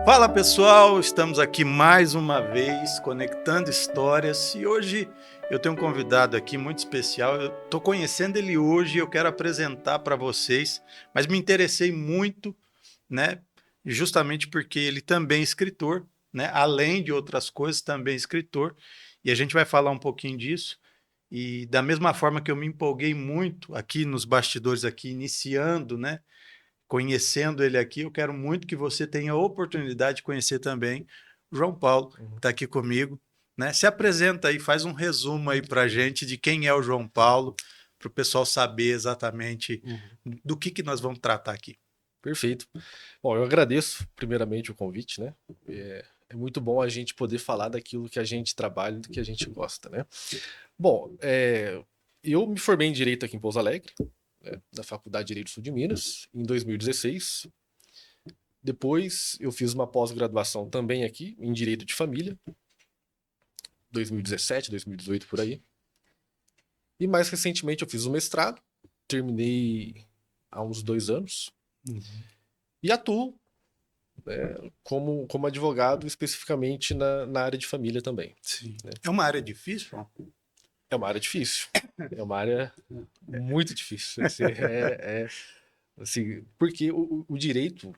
Fala pessoal, estamos aqui mais uma vez conectando histórias e hoje eu tenho um convidado aqui muito especial. Eu estou conhecendo ele hoje e eu quero apresentar para vocês, mas me interessei muito, né? Justamente porque ele também é escritor, né? Além de outras coisas, também é escritor e a gente vai falar um pouquinho disso. E da mesma forma que eu me empolguei muito aqui nos bastidores, aqui iniciando, né? Conhecendo ele aqui, eu quero muito que você tenha a oportunidade de conhecer também o João Paulo, que está aqui comigo, né? Se apresenta aí, faz um resumo aí para a gente de quem é o João Paulo, para o pessoal saber exatamente do que nós vamos tratar aqui. Perfeito. Bom, eu agradeço primeiramente o convite, né? É muito bom a gente poder falar daquilo que a gente trabalha, do que a gente gosta, né? Bom, eu me formei em Direito aqui em Pouso Alegre, né, da Faculdade de Direito do Sul de Minas, em 2016. Depois eu fiz uma pós-graduação também aqui, em Direito de Família, 2017, 2018, por aí. E mais recentemente eu fiz um mestrado, terminei há uns 2 anos, e atuo como advogado, especificamente na área de família também. Sim. Né? É uma área difícil, João? É uma área difícil. É uma área muito difícil. Assim, assim, porque o direito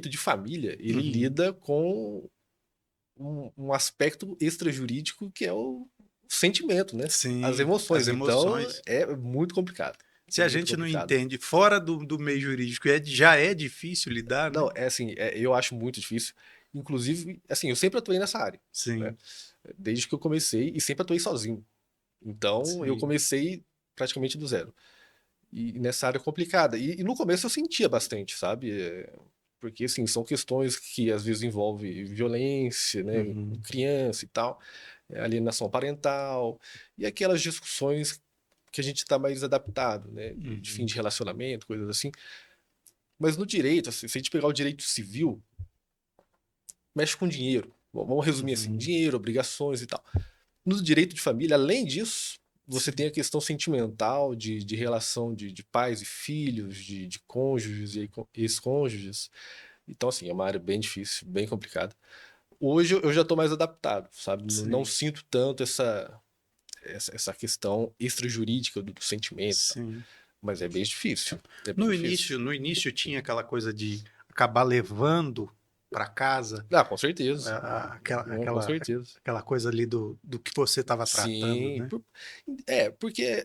de família, ele lida com um aspecto extrajurídico que é o sentimento, né? As Sim, as emoções. Então, emoções. é muito complicado. Se a Muito gente não complicado. entende fora do meio jurídico, já é difícil lidar, né? Não, é assim, eu acho muito difícil. Inclusive, assim, eu sempre atuei nessa área, né? Sim, Desde que eu comecei e sempre atuei sozinho. Então, eu sim, comecei praticamente do zero. E nessa área complicada. E no começo eu sentia bastante, sabe? Porque, assim, são questões que às vezes envolvem violência, né? Com uhum, criança e tal, alienação parental, e aquelas discussões que a gente está mais adaptado, né? De fim uhum. de relacionamento, coisas assim. Mas no direito, assim, se a gente pegar o direito civil, mexe com dinheiro. Bom, vamos resumir assim: Uhum. dinheiro, obrigações e tal. No direito de família, além disso, você Sim. tem a questão sentimental de relação de pais e filhos, de cônjuges e ex-cônjuges. Então, assim, é uma área bem difícil, bem complicada. Hoje eu já estou mais adaptado, sabe? Não Sim, sinto tanto essa questão extrajurídica do sentimento, e tal. sim. Mas é bem difícil. É bem No difícil. início, no início tinha aquela coisa de acabar levando para casa Ah, com certeza. aquela, Não, com aquela, certeza. aquela coisa ali do que você estava tratando, Sim. né? Porque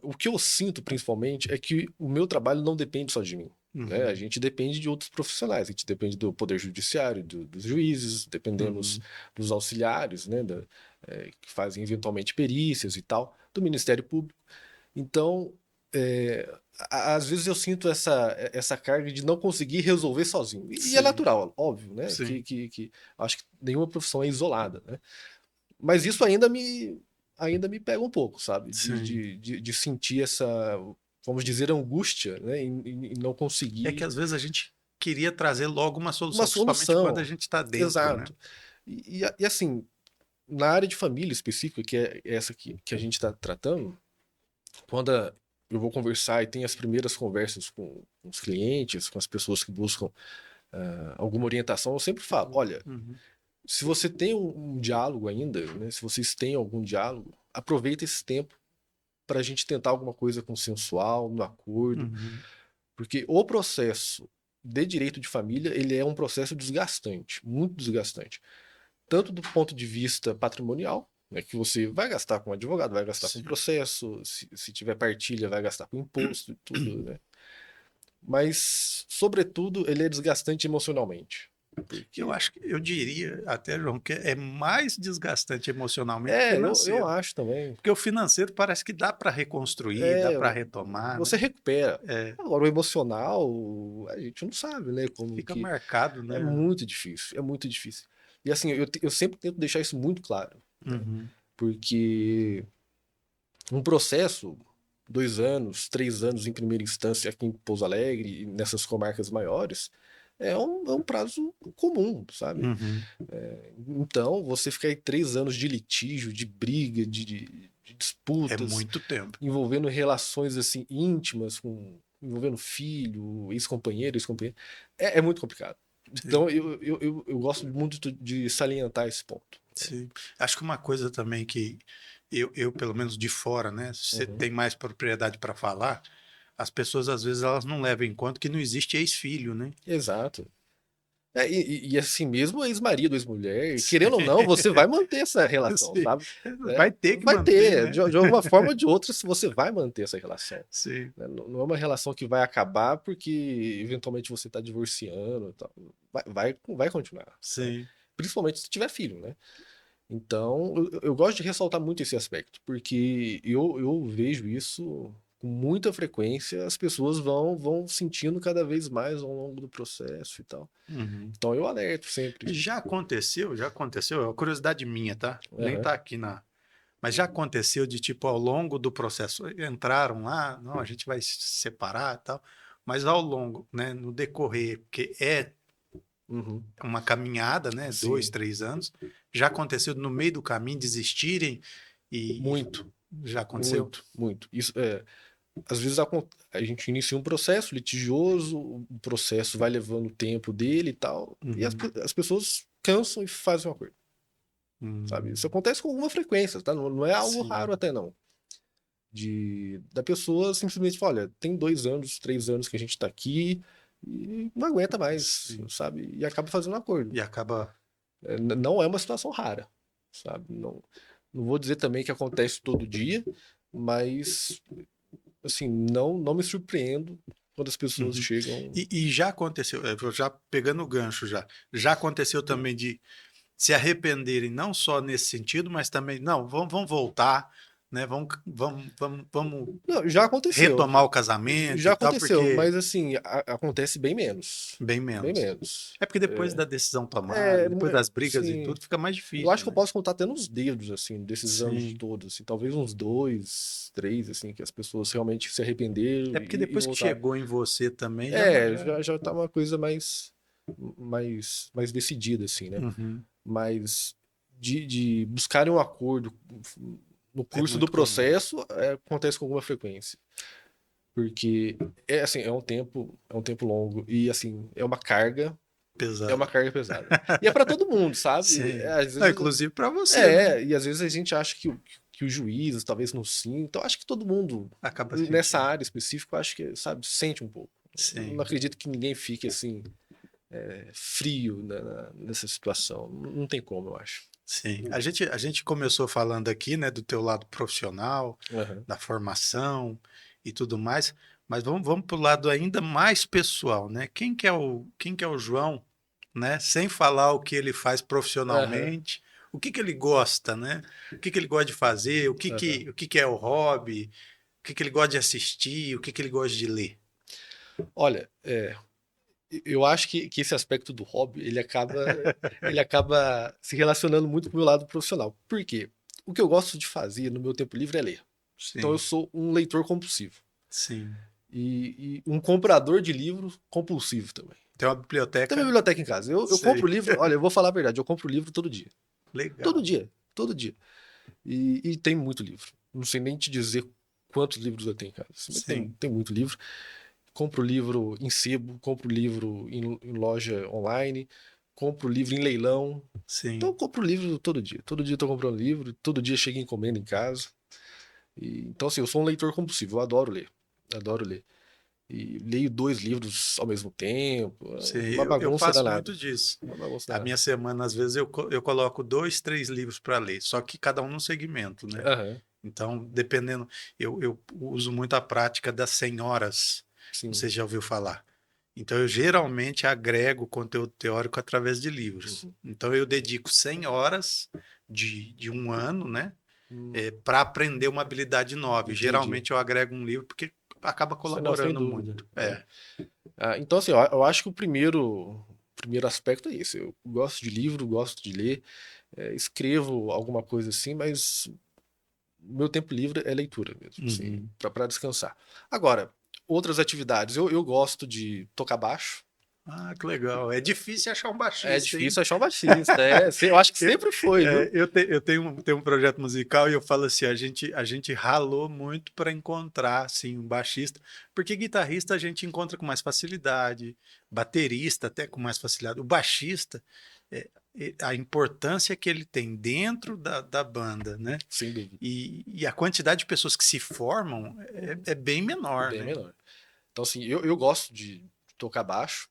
o que eu sinto principalmente é que o meu trabalho não depende só de mim. Né? A Uhum, gente depende de outros profissionais, a gente depende do poder judiciário, dos juízes, dependemos uhum. dos auxiliares, né, que fazem eventualmente perícias e tal, do Ministério Público. Então, é, às vezes eu sinto essa carga de não conseguir resolver sozinho. E é Sim, natural, óbvio, né? sim, Que acho que nenhuma profissão é isolada, né? Mas isso ainda me pega um pouco, sabe? sim. De sentir essa, vamos dizer, angústia, né? Em não É que conseguir às vezes a gente queria trazer logo uma uma solução, principalmente quando a solução. gente está dentro, né? Exato. E assim, na área de família específica, que é essa que a gente está tratando, quando eu vou conversar e tem as primeiras conversas com os clientes, com as pessoas que buscam alguma orientação, eu sempre falo, olha, Uhum, se você tem um diálogo ainda, né, se vocês têm algum diálogo, aproveita esse tempo para a gente tentar alguma coisa consensual, no acordo, uhum. porque o processo de direito de família, ele é um processo desgastante, muito desgastante, tanto do ponto de vista patrimonial, né, que você vai gastar com advogado, vai gastar com Sim. processo, se tiver partilha, vai gastar com imposto e tudo, né? Mas, sobretudo, ele é desgastante emocionalmente. Eu Porque. acho que eu diria até, João, que é mais desgastante emocionalmente que Eu financeiro. acho também. Porque o financeiro parece que dá para reconstruir, dá É, para retomar, você né? recupera. É, Agora, o emocional, a gente não sabe, né? Como fica que. marcado, É né? muito difícil, é muito difícil. E assim, eu sempre tento deixar isso muito claro, né? Uhum. Porque um processo, 2 anos, 3 anos em primeira instância aqui em Pouso Alegre e nessas comarcas maiores, é um prazo comum, sabe? Uhum. Então, você ficar aí 3 anos de litígio, de briga, de É disputas, muito tempo. envolvendo relações assim íntimas envolvendo filho, ex-companheiro, ex-companheira, é muito complicado. Então, eu gosto muito de salientar esse ponto. Sim. Acho que uma coisa também que pelo menos de fora, né? Você Uhum. tem mais propriedade para falar, as pessoas às vezes elas não levam em conta que não existe ex-filho, né? Exato. E assim mesmo, ex-marido, ex-mulher, Sim. querendo ou não, você vai manter essa relação, Sim. sabe? Vai ter que Vai manter, ter, né? de alguma forma ou de outra, se você vai manter essa relação. Sim. Né? Não é uma relação que vai acabar porque eventualmente você está divorciando e tal. Vai continuar. Né? Sim. Principalmente se tiver filho, né? Então, eu gosto de ressaltar muito esse aspecto, porque eu vejo isso com muita frequência, as pessoas vão sentindo cada vez mais ao longo do processo e tal. Uhum. Então eu alerto sempre. Já aconteceu, é uma curiosidade minha, tá? Nem Aham. tá aqui na. Mas já aconteceu de, tipo, ao longo do processo, entraram lá, não, a gente vai se separar e tal, mas ao longo, né, no decorrer, porque é Uhum. uma caminhada, né, dois, Sim, 3 anos, já aconteceu no meio do caminho desistirem e muito, já aconteceu? muito, muito. Isso às vezes a gente inicia um processo litigioso, o processo vai levando o tempo dele e tal, e Uhum. as pessoas cansam e fazem um acordo, sabe? Isso Hum, acontece com alguma frequência, tá? Não é algo sim, raro até não. Da pessoa simplesmente falar, olha, tem 2 anos, 3 anos que a gente tá aqui e não aguenta mais, sim. sabe? E acaba fazendo um acordo. E acaba. Não é uma situação rara, sabe? Não vou dizer também que acontece todo dia, mas assim, não me surpreendo quando as pessoas Uhum. chegam. E já aconteceu, já pegando o gancho já aconteceu também de se arrependerem, não só nesse sentido, mas também, não, vamos voltar, né? Vamos Não, já aconteceu. retomar o casamento Já e tal, aconteceu, porque mas assim, acontece bem menos. bem Bem menos. menos. É porque depois da decisão tomada, É, depois das brigas e sim. tudo, fica mais Eu acho difícil, que eu né? posso contar até nos dedos, assim, desses anos Sim. todos, assim, talvez uns 2, 3, assim, que as pessoas realmente se arrependeram É porque e depois que voltaram. chegou em você também, já não. Já... Já tá uma coisa mais decidida, assim, né? Uhum. Mas de buscarem um acordo no É curso do muito comum. processo, acontece com alguma frequência. Porque assim, é um tempo longo e assim, é uma Pesado. carga pesada. E é para todo mundo, sabe? Sim. Às Não, vezes inclusive para você, né? e às vezes a gente acha que os juízes talvez não sintam. Eu acho que todo mundo Acaba nessa sentindo. área específica, eu acho que, sabe, sente um pouco. Eu não Sim. acredito que ninguém fique assim frio nessa situação. Não tem como, eu acho. Sim, a gente começou falando aqui, né, do teu lado profissional, Aham. da formação e tudo mais, mas vamos para o lado ainda mais pessoal, né? Quem que é o João, né? Sem falar o que ele faz Aham. profissionalmente, o que que ele gosta, né? O que que ele gosta de fazer, o que Aham. que, o que que é o hobby, o que que ele gosta de assistir, o que que ele gosta de ler. Olha, eu acho que esse aspecto do hobby, ele acaba se relacionando muito com o meu lado profissional. Por quê? O que eu gosto de fazer no meu tempo livre é ler. Então eu Sim, sou um leitor compulsivo. sim. E um comprador de livros compulsivo também. Tem uma Tem minha biblioteca, biblioteca em casa. Eu sei, compro livro, olha, eu vou falar a verdade, eu compro livro todo dia. Todo legal. dia, todo dia. E tem muito livro. Não sei nem te dizer quantos livros eu tenho em casa. Mas Sim, tem muito livro. Compro livro em sebo, compro livro em loja online, compro livro em leilão. Então eu sim. compro livro todo dia. Todo dia eu tô comprando livro, todo dia chega encomenda em casa. Então, assim, eu sou um leitor compulsivo, eu adoro ler. Adoro ler. E leio 2 livros ao mesmo tempo. É Sim, uma eu bagunça faço danada. muito disso. Uma bagunça A danada. minha semana, às vezes, eu coloco 2, 3 livros para ler, só que cada um num segmento, né? Aham, Então, dependendo, eu uso muito a prática das 100 horas, você sim. já ouviu falar. Então, eu geralmente agrego conteúdo teórico através de livros. Uhum. Então, eu dedico 100 horas de um ano, né? Hum, Para aprender uma habilidade nova. E entendi. geralmente eu agrego um livro porque acaba Não, sem colaborando dúvida. muito. É, Então, assim, eu acho que o primeiro aspecto é esse. Eu gosto de livro, gosto de ler, escrevo alguma coisa assim, mas o meu tempo livre é leitura mesmo, assim, uhum, para descansar. Agora, outras atividades. Eu gosto de tocar baixo. Ah, que legal. É difícil achar um É baixista, hein? difícil achar um baixista, eu acho que Eu, sempre foi, viu? eu tenho um projeto musical e eu falo assim, a gente ralou muito para encontrar assim, um baixista, porque guitarrista a gente encontra com mais facilidade, baterista até com mais facilidade. O baixista, a importância que ele tem dentro da banda, né? Sem dúvida. E a quantidade de pessoas que se formam é bem É menor, bem né? menor. Então, assim, eu gosto de tocar baixo,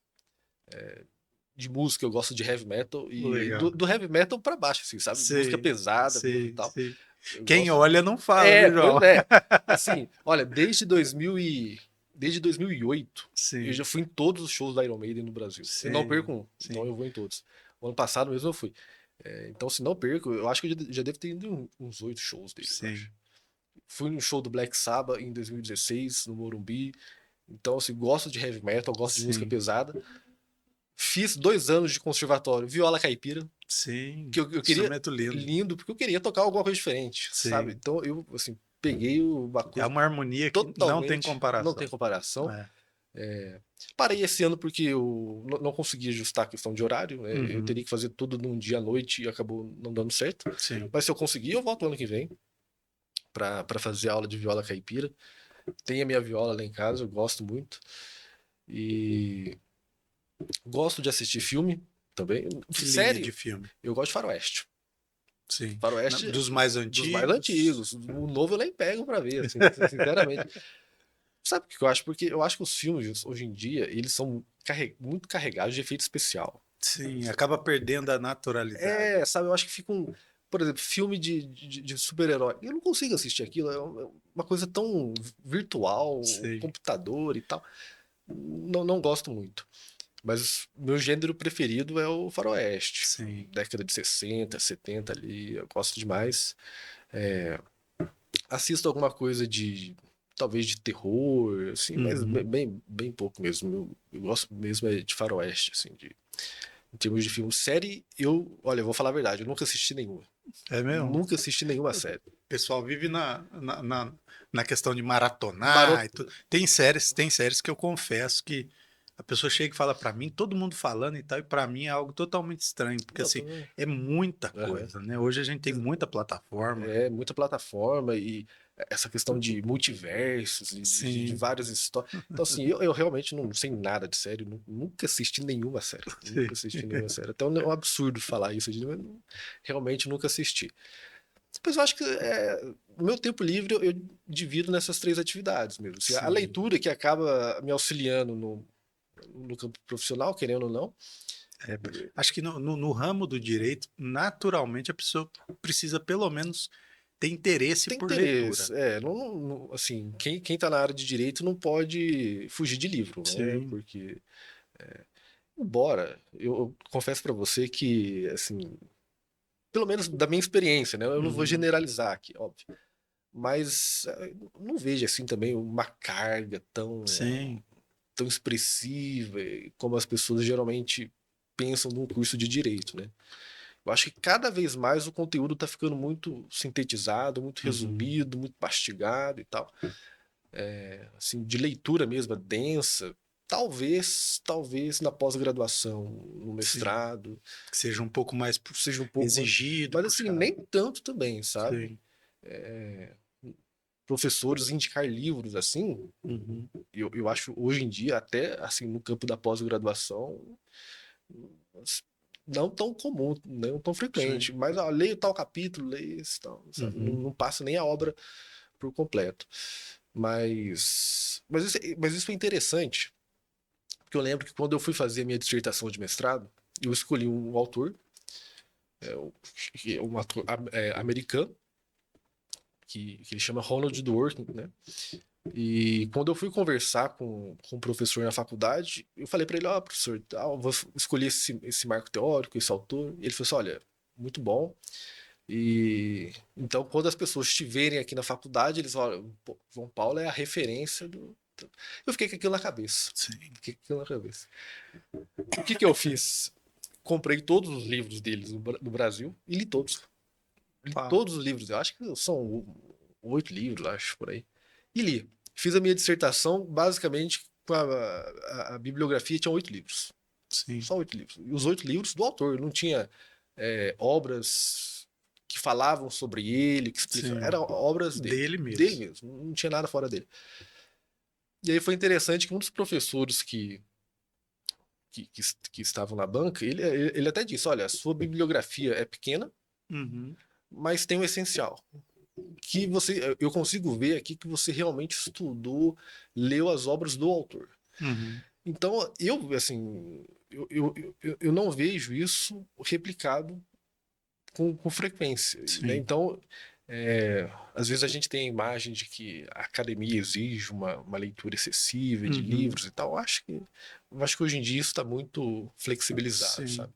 de música, eu gosto de heavy metal, e Legal. do heavy metal pra baixo, assim, sabe? Música Sei, pesada mesmo e sei, tal. sei. Eu Quem gosto. olha não fala, viu, Pois João? é. Assim, olha, desde 2008, eu Sim, já fui em todos os shows da Iron Maiden no Brasil. Eu não sim, perco um, então sim. eu vou em todos. O ano passado mesmo eu fui. Então, se não perco, eu acho que eu já devo ter ido em uns 8 shows deles, eu acho. Sim, Fui no show do Black Sabbath em 2016, no Morumbi. Então, assim, gosto de heavy metal, gosto de música sim, pesada. Fiz 2 anos de conservatório, viola caipira, sim. que eu queria Instrumento lindo. lindo, porque eu queria tocar alguma coisa diferente, sabe? Sim. Então, eu, assim, peguei uma É coisa uma harmonia que não tem totalmente, não tem comparação. comparação. É. Parei esse ano porque eu não consegui ajustar a questão de horário, né? Eu Uhum. teria que fazer tudo num dia à noite e acabou não dando certo. Sim, Mas se eu conseguir, eu volto ano que vem para fazer aula de viola caipira. Tem a minha viola lá em casa, eu gosto muito. E gosto de assistir filme também. que linha de Série, filme. eu gosto de faroeste. Sim. Faroeste Dos mais dos mais antigos. antigos. O novo eu nem pego pra ver, assim, sinceramente. Sabe o que eu acho? Porque eu acho que os filmes, hoje em dia, eles são muito carregados de efeito especial. Sim, acaba perdendo a naturalidade. Sabe, eu acho que fica um. Por exemplo, filme de super-herói. Eu não consigo assistir aquilo, é uma coisa tão virtual, Sim, computador e tal. Não gosto muito. Mas o meu gênero preferido é o faroeste. sim. Década de 60, 70 ali, eu gosto demais. Assisto alguma coisa talvez de terror, assim, mas Uhum. bem pouco mesmo. Eu gosto mesmo de faroeste, assim, em termos de filme. Série, olha, eu vou falar a verdade, eu nunca assisti nenhuma. É mesmo? Nunca assisti nenhuma O série. pessoal vive na questão de maratonar Marot... e tudo. Tem séries que eu confesso que a pessoa chega e fala pra mim, todo mundo falando e tal, e pra mim é algo totalmente estranho, porque Não, assim, é muita aham. coisa, né? Hoje a gente tem muita plataforma. É muita plataforma e essa questão de multiversos e de Sim, várias histórias. Então, assim, eu realmente não sei nada de série, nunca assisti nenhuma série. sim. Nunca assisti nenhuma série. Até é um absurdo falar isso, mas realmente nunca assisti. Mas eu acho que o meu tempo livre eu divido nessas três atividades mesmo. Assim, a Sim. leitura que acaba me auxiliando no campo profissional, querendo ou não. É, acho que no ramo do direito, naturalmente a pessoa precisa pelo menos ter interesse Tem por leitura. interesse. Assim, quem tá na área de direito não pode fugir de livro, né? Sim. Porque, embora, eu confesso para você que, assim, pelo menos da minha experiência, né? Eu não vou Uhum. generalizar aqui, óbvio. Mas não vejo, assim, também uma carga Sim. tão expressiva como as pessoas geralmente pensam num curso de direito, né? Eu acho que cada vez mais o conteúdo está ficando muito sintetizado, muito Uhum. resumido, muito mastigado e tal. Assim, de leitura mesmo, densa. Talvez na pós-graduação, no Sim. mestrado, Que seja um pouco mais seja um pouco mais. exigido, Mas assim, puxado. nem tanto também, sabe? Sim. Professores indicar livros assim, Uhum. eu acho hoje em dia, até assim, no campo da pós-graduação, não tão comum, não tão frequente. Sim. Mas leio tal capítulo, leio esse tal, sabe? Não, Uhum. não passa nem a obra por completo. Mas isso foi interessante, porque eu lembro que quando eu fui fazer a minha dissertação de mestrado, eu escolhi um autor, um ator americano, que ele chama Ronald Dworkin, né? E quando eu fui conversar com o professor na faculdade, eu falei para ele, ó, professor, eu vou escolher esse marco teórico, esse autor. E ele falou assim, olha, muito bom. E então, quando as pessoas te verem aqui na faculdade, eles olham, pô, João Paulo é a referência do. Eu fiquei com aquilo na cabeça. Sim. Fiquei com aquilo na cabeça. O que eu fiz? Comprei todos os livros deles no Brasil e li todos. Li Uau. todos os livros. Eu acho que são 8 livros, acho, por aí. E li. Fiz a minha dissertação basicamente com a bibliografia, tinha 8 livros. Sim. Só 8 livros. E os 8 livros do autor. Não tinha obras que falavam sobre ele, que explicavam. Sim. Eram obras dele. Dele mesmo. Dele mesmo. Não tinha nada fora dele. E aí foi interessante que um dos professores que estavam na banca, ele até disse, olha, a sua bibliografia é pequena, Uhum. mas tem o essencial. Que eu consigo ver aqui que você realmente estudou, leu as obras do autor. Uhum. Então, assim, eu não vejo isso replicado com frequência, né? Sim. Então, às vezes a gente tem a imagem de que a academia exige uma leitura excessiva de Uhum. livros e tal. Eu acho que hoje em dia isso está muito flexibilizado, Sim. sabe?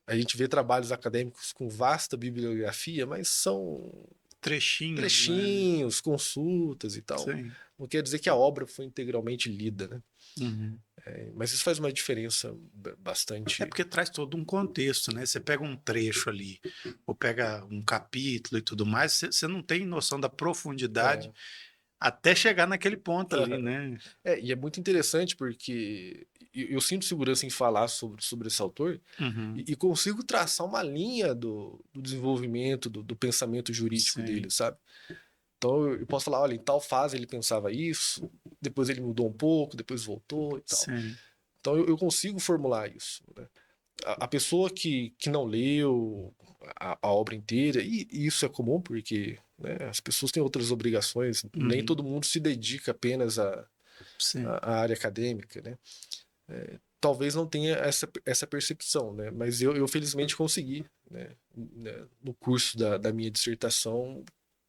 A gente vê trabalhos acadêmicos com vasta bibliografia, mas são Trechinhos, né? trechinhos, consultas e tal. Sim. Não quer dizer que a obra foi integralmente lida, né? Uhum. Mas isso faz uma diferença bastante. É porque traz todo um contexto, né? Você pega um trecho ali, ou pega um capítulo e tudo mais, você não tem noção da profundidade É, até chegar naquele ponto ali, né? e é muito interessante porque eu sinto segurança em falar sobre esse autor Uhum. e consigo traçar uma linha do desenvolvimento, do pensamento jurídico Sim. dele, sabe? Então eu posso falar, olha, em tal fase ele pensava isso, depois ele mudou um pouco, depois voltou e tal. Sim. Então eu consigo formular isso, né? A pessoa que não leu a obra inteira, e isso é comum porque, né, as pessoas têm outras obrigações, nem Uhum. todo mundo se dedica apenas Sim. à área acadêmica, né? Talvez não tenha essa percepção, né? Mas eu felizmente consegui, né? No curso da minha dissertação,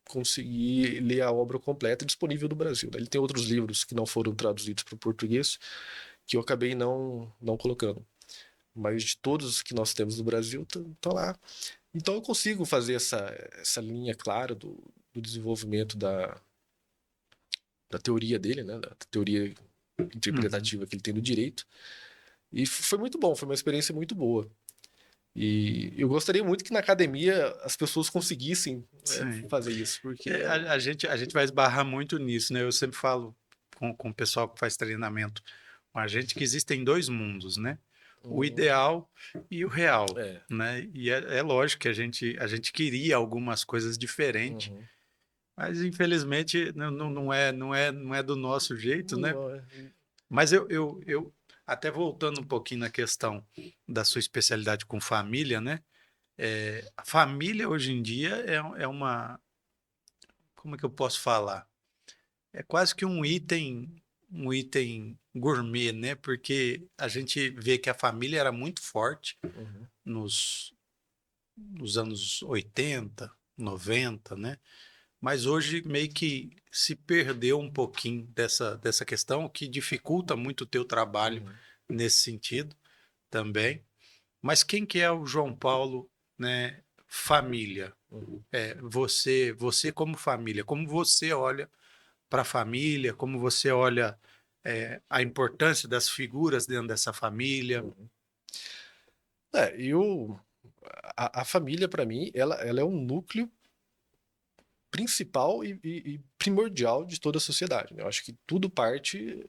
consegui ler a obra completa disponível no Brasil, né? Ele tem outros livros que não foram traduzidos para o português, que eu acabei não colocando. Mas de todos os que nós temos no Brasil, estão lá. Então eu consigo fazer essa linha clara do desenvolvimento da teoria dele, né? Da teoria Uhum. interpretativa que ele tem do direito. E foi muito bom, foi uma experiência muito boa. E eu gostaria muito que na academia as pessoas conseguissem Sim. fazer isso, porque A gente vai esbarrar muito nisso, né? Eu sempre falo com o pessoal que faz treinamento com a gente que existem dois mundos, né? O hum, ideal e o real, é, né? E é lógico que a gente queria algumas coisas diferentes, uhum. mas infelizmente não é do nosso jeito, né? Não, Mas eu até voltando um pouquinho na questão da sua especialidade com família, né? A família hoje em dia é uma, como é que eu posso falar? É quase que um item gourmet, né? Porque a gente vê que a família era muito forte uhum. nos, nos anos 80, 90, né? Mas hoje meio que se perdeu um pouquinho dessa questão, o que dificulta muito o teu trabalho Uhum. nesse sentido também. Mas quem que é o João Paulo, né? Família. Uhum. Você como família, como você olha para a família, como você olha a importância das figuras dentro dessa família. Uhum. Eu a família para mim ela é um núcleo principal e primordial de toda a sociedade, né? Eu acho que tudo parte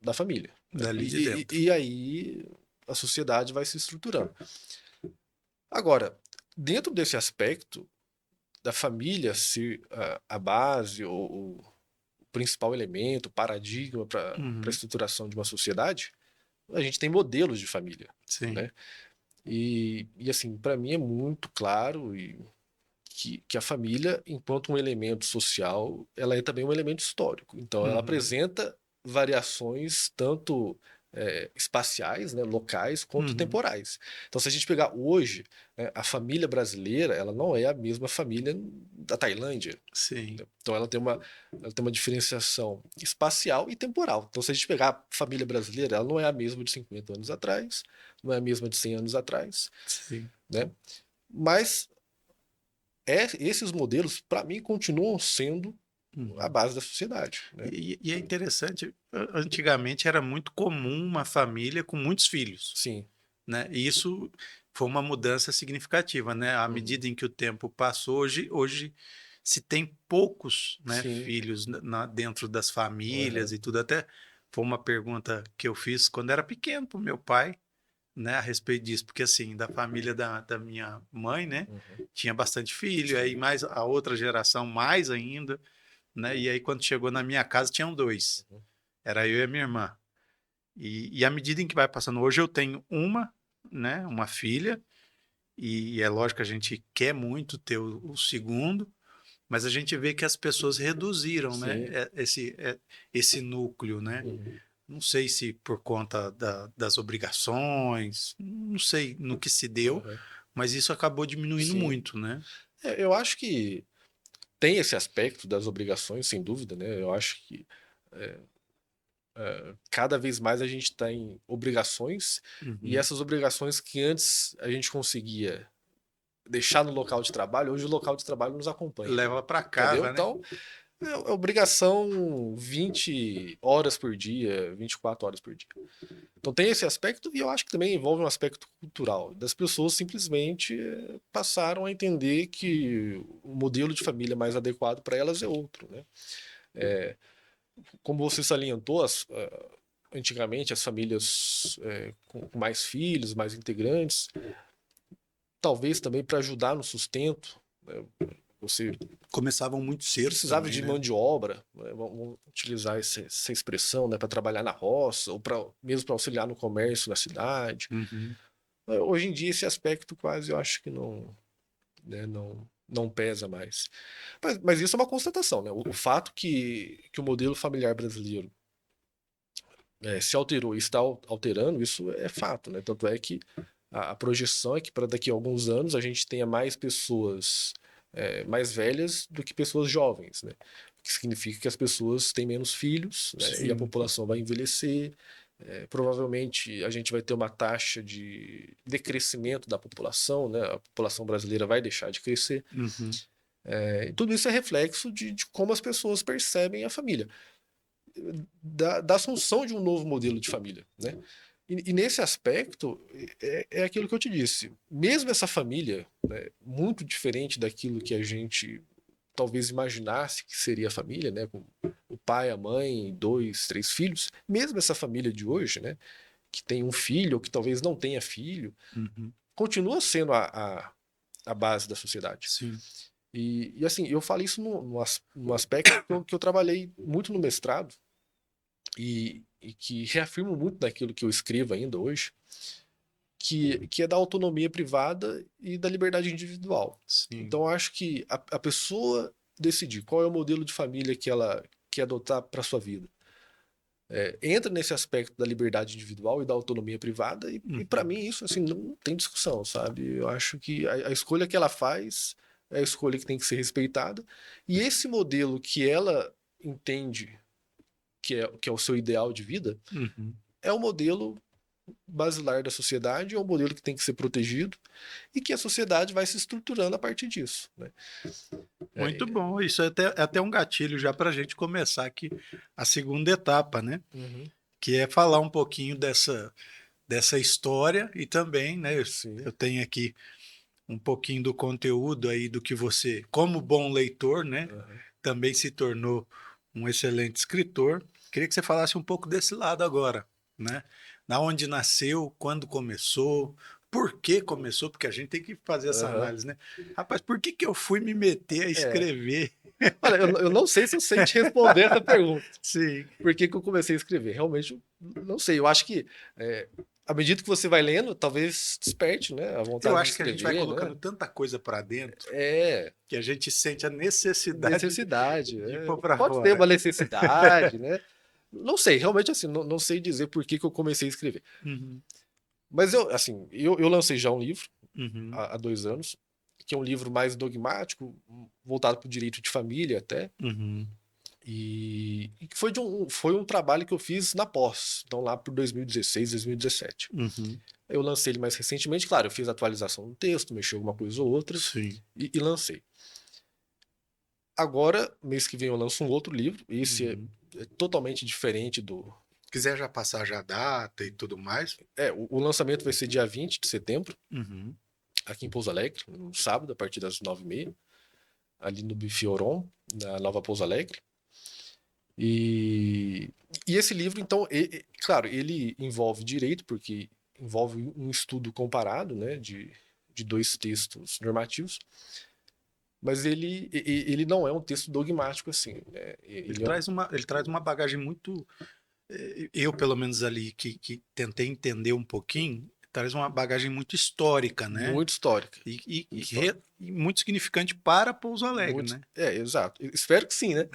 da família, né? Dali de E, dentro. e, e aí a sociedade vai se estruturando. Agora, dentro desse aspecto da família ser a base ou o principal elemento, paradigma para a Uhum. estruturação de uma sociedade, a gente tem modelos de família, Sim. né? E assim, para mim é muito claro que a família, enquanto um elemento social, ela é também um elemento histórico. Então, ela Uhum. apresenta variações tanto espaciais, né, locais, quanto Uhum. temporais. Então, se a gente pegar hoje, né, a família brasileira, ela não é a mesma família da Tailândia. Sim. Então, ela tem uma diferenciação espacial e temporal. Então, se a gente pegar a família brasileira, ela não é a mesma de 50 anos atrás, não é a mesma de 100 anos atrás, Sim. né? Mas esses modelos, para mim, continuam sendo a Uhum. base da sociedade, né? E é interessante, antigamente era muito comum uma família com muitos filhos, Sim. né? E isso foi uma mudança significativa, né? À Uhum. medida em que o tempo passou, hoje se tem poucos, né, Sim. filhos dentro das famílias Uhum. e tudo, até foi uma pergunta que eu fiz quando era pequeno para o meu pai, né, a respeito disso, porque assim, da família da minha mãe, né, Uhum. tinha bastante filho, aí mais a outra geração mais ainda, né, e aí quando chegou na minha casa tinham dois, Uhum. era eu e a minha irmã. E à medida em que vai passando, hoje eu tenho uma, né, uma filha, e é lógico que a gente quer muito ter o segundo, mas a gente vê que as pessoas reduziram, né, Sim. esse núcleo, né? Uhum. Não sei se por conta das obrigações, não sei no que se deu, Uhum. mas isso acabou diminuindo Sim. muito, né? Eu acho que tem esse aspecto das obrigações, sem dúvida, né? Eu acho que cada vez mais a gente tem obrigações, e Uhum. essas obrigações que antes a gente conseguia deixar no local de trabalho, hoje o local de trabalho nos acompanha. Leva para Entendeu? casa, né? Então, é obrigação 20 horas por dia, 24 horas por dia. Então tem esse aspecto, e eu acho que também envolve um aspecto cultural. Das pessoas simplesmente passaram a entender que o modelo de família mais adequado para elas é outro, né? Como você salientou, antigamente as famílias com mais filhos, mais integrantes, talvez também para ajudar no sustento, né? Você Começavam muito cedo precisava também, de né? mão de obra, né? Vamos utilizar essa expressão, né, para trabalhar na roça ou mesmo para auxiliar no comércio na cidade. Uhum. Hoje em dia esse aspecto quase eu acho que não, né, não pesa mais. Mas isso é uma constatação, né? O fato que o modelo familiar brasileiro se alterou e está alterando, isso é fato, né? Tanto é que a projeção é que para daqui a alguns anos a gente tenha mais pessoas mais velhas do que pessoas jovens, né? O que significa que as pessoas têm menos filhos, né? E a Sim. população vai envelhecer. Provavelmente a gente vai ter uma taxa de decrescimento da população, né? A população brasileira vai deixar de crescer. Uhum. E tudo isso é reflexo de como as pessoas percebem a família, da assunção de um novo modelo de família, né? E nesse aspecto, é aquilo que eu te disse. Mesmo essa família, né, muito diferente daquilo que a gente talvez imaginasse que seria a família, né, com o pai, a mãe, dois, três filhos, mesmo essa família de hoje, né, que tem um filho ou que talvez não tenha filho, Uhum. continua sendo a base da sociedade. Sim. E assim, eu falei isso no aspecto que eu trabalhei muito no mestrado, e que reafirmo muito daquilo que eu escrevo ainda hoje, que é da autonomia privada e da liberdade individual. Sim. Então, eu acho que a pessoa decidir qual é o modelo de família que ela quer adotar para sua vida entra nesse aspecto da liberdade individual e da autonomia privada, e para Uhum. mim isso assim não tem discussão, sabe? Eu acho que a escolha que ela faz é a escolha que tem que ser respeitada, e esse modelo que ela entende que é o seu ideal de vida Uhum. é o modelo basilar da sociedade, é um modelo que tem que ser protegido e que a sociedade vai se estruturando a partir disso, né? Muito É, bom. Isso é até um gatilho já para a gente começar aqui a segunda etapa, né? uhum, Que é falar um pouquinho dessa história e também, né? Eu sim, tenho aqui um pouquinho do conteúdo aí do que você, como bom leitor, né? uhum. Também se tornou um excelente escritor. Queria que você falasse um pouco desse lado agora, né? Da onde nasceu, quando começou, por que começou, porque a gente tem que fazer essa Uhum. análise, né? Rapaz, por que que eu fui me meter a É. escrever? Olha, eu não sei se eu sei te responder essa pergunta. Sim. Por que que eu comecei a escrever? Realmente, eu não sei. Eu acho que à medida que você vai lendo, talvez desperte, né, a Eu vontade de acho que a gente vai escrever, né? colocando tanta coisa para dentro É, que a gente sente a necessidade necessidade. de pôr para Pode ter uma fora. necessidade, né? Não sei, realmente assim, não sei dizer por que que eu comecei a escrever. Uhum, Mas assim, eu lancei já um livro uhum, há 2 anos, que é um livro mais dogmático, voltado para o direito de família até, uhum, e que foi um trabalho que eu fiz na pós, então lá por 2016, 2017. uhum. Eu lancei ele mais recentemente, claro, eu fiz atualização no texto, mexi alguma coisa ou outra, Sim. e lancei. Agora, mês que vem eu lanço um outro livro, esse Uhum. é totalmente diferente do... Quiser já passar já a data e tudo mais. O lançamento vai ser dia 20 de setembro, Uhum. aqui em Pouso Alegre, no sábado, a partir das 9h30, ali no Bifioron, na Nova Pouso Alegre. E E esse livro, então, claro, ele envolve direito, porque envolve um estudo comparado, né, de dois textos normativos, mas ele não é um texto dogmático assim, né? Ele traz uma bagagem muito. Eu, pelo menos ali, que tentei entender um pouquinho, traz uma bagagem muito histórica, né? Muito histórica. E muito significante para Pouso Alegre, né? Exato. Espero que sim, né?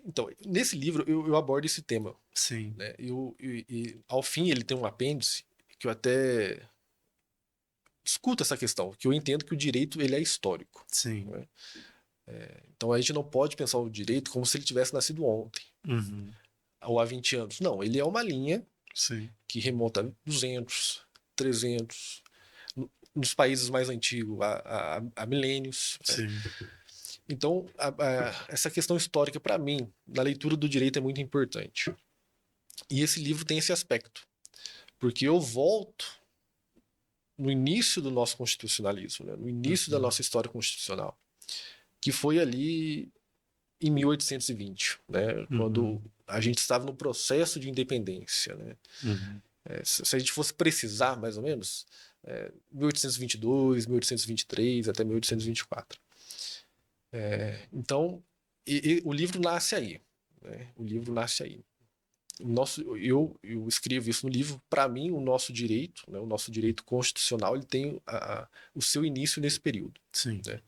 Então, nesse livro eu abordo esse tema, Sim. né? Ao fim ele tem um apêndice que eu até discuto essa questão, que eu entendo que o direito ele é histórico. Sim. Né? Então a gente não pode pensar o direito como se ele tivesse nascido ontem, ou há 20 anos. Não, ele é uma linha que remonta a 200, 300, nos países mais antigos, a milênios. Sim. Né? Então, essa questão histórica, para mim, na leitura do direito é muito importante. E esse livro tem esse aspecto. Porque eu volto no início do nosso constitucionalismo, né? No início da nossa história constitucional, que foi ali em 1820, né? Quando a gente estava no processo de independência. Né? Se a gente fosse precisar, mais ou menos, 1822, 1823 até 1824. Então, o livro nasce aí. Né? O livro nasce aí. Eu escrevo isso no livro. Para mim, o nosso direito, né, o nosso direito constitucional, ele tem o seu início nesse período. Sim. Né?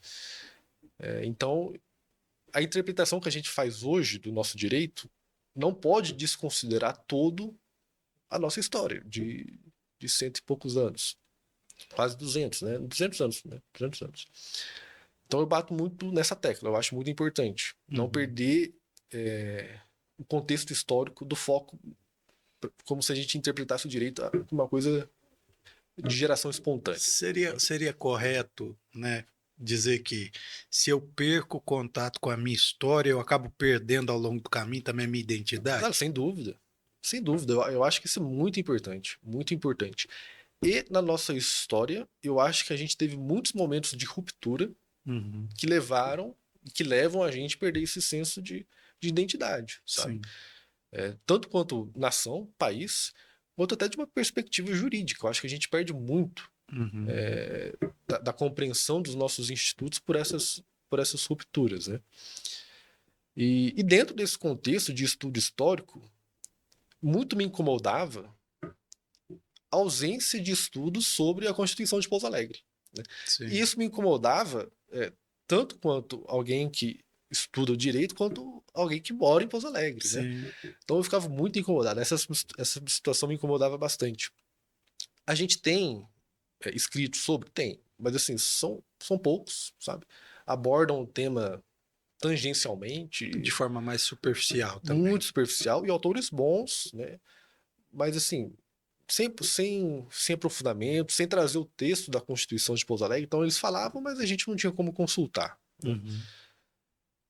Então, a interpretação que a gente faz hoje do nosso direito não pode desconsiderar todo a nossa história de cento e poucos anos. Quase 200, né? 200 anos, né? 200 anos. Então eu bato muito nessa tecla, eu acho muito importante não perder o contexto histórico do foco, como se a gente interpretasse o direito como uma coisa de geração espontânea. Seria correto, né, dizer que se eu perco o contato com a minha história, eu acabo perdendo ao longo do caminho também a minha identidade? Claro, sem dúvida. Sem dúvida, eu acho que isso é muito importante, muito importante. E na nossa história, eu acho que a gente teve muitos momentos de ruptura que levam a gente a perder esse senso de identidade, sabe? Tanto quanto nação, país, quanto até de uma perspectiva jurídica. Eu acho que a gente perde muito da compreensão dos nossos institutos por essas rupturas, né? E dentro desse contexto de estudo histórico, muito me incomodava a ausência de estudos sobre a Constituição de Pouso Alegre. Né? E isso me incomodava tanto quanto alguém que estuda o direito, quanto alguém que mora em Pouso Alegre. Né? Então eu ficava muito incomodado. Essa situação me incomodava bastante. A gente tem escritos sobre? Tem. Mas assim, são poucos, sabe? Abordam o tema tangencialmente. De forma mais superficial também. Muito superficial. E autores bons, né? Mas assim, sem aprofundamento, sem trazer o texto da Constituição de Pouso Alegre. Então eles falavam, mas a gente não tinha como consultar.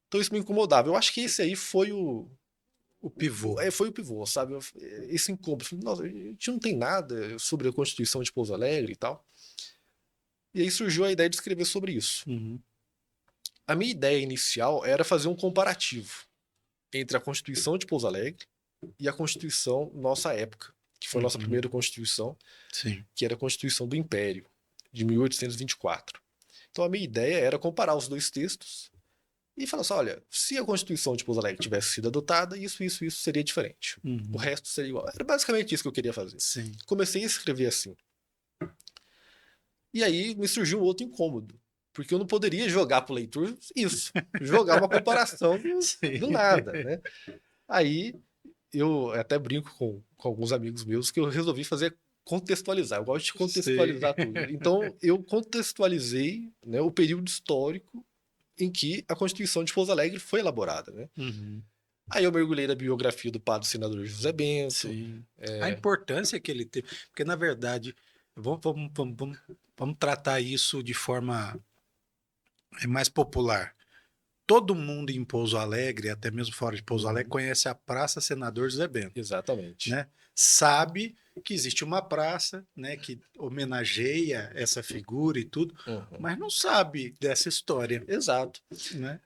Então isso me incomodava. Eu acho que esse aí foi o pivô. Foi o pivô, sabe? Esse incômodo. Nossa, a gente não tem nada sobre a Constituição de Pouso Alegre e tal. E aí surgiu a ideia de escrever sobre isso. A minha ideia inicial era fazer um comparativo entre a Constituição de Pouso Alegre e a Constituição nossa época, que foi a nossa primeira Constituição, que era a Constituição do Império, de 1824. Então a minha ideia era comparar os dois textos e falar assim, olha, se a Constituição de Pouso Alegre tivesse sido adotada, isso seria diferente. O resto seria igual. Era basicamente isso que eu queria fazer. Comecei a escrever assim. E aí me surgiu um outro incômodo, porque eu não poderia jogar para o leitor isso, jogar uma comparação do nada. Né? Aí eu até brinco com alguns amigos meus que eu resolvi contextualizar. Eu gosto de contextualizar tudo. Então, eu contextualizei, né, o período histórico em que a Constituição de Pouso Alegre foi elaborada. Né? Aí eu mergulhei na biografia do padre senador José Bento. A importância que ele teve. Porque, na verdade, vamos tratar isso de forma mais popular. Todo mundo em Pouso Alegre, até mesmo fora de Pouso Alegre, conhece a Praça Senador José Bento. Exatamente. Né? Sabe que existe uma praça, né, que homenageia essa figura e tudo, mas não sabe dessa história. Exato. Né?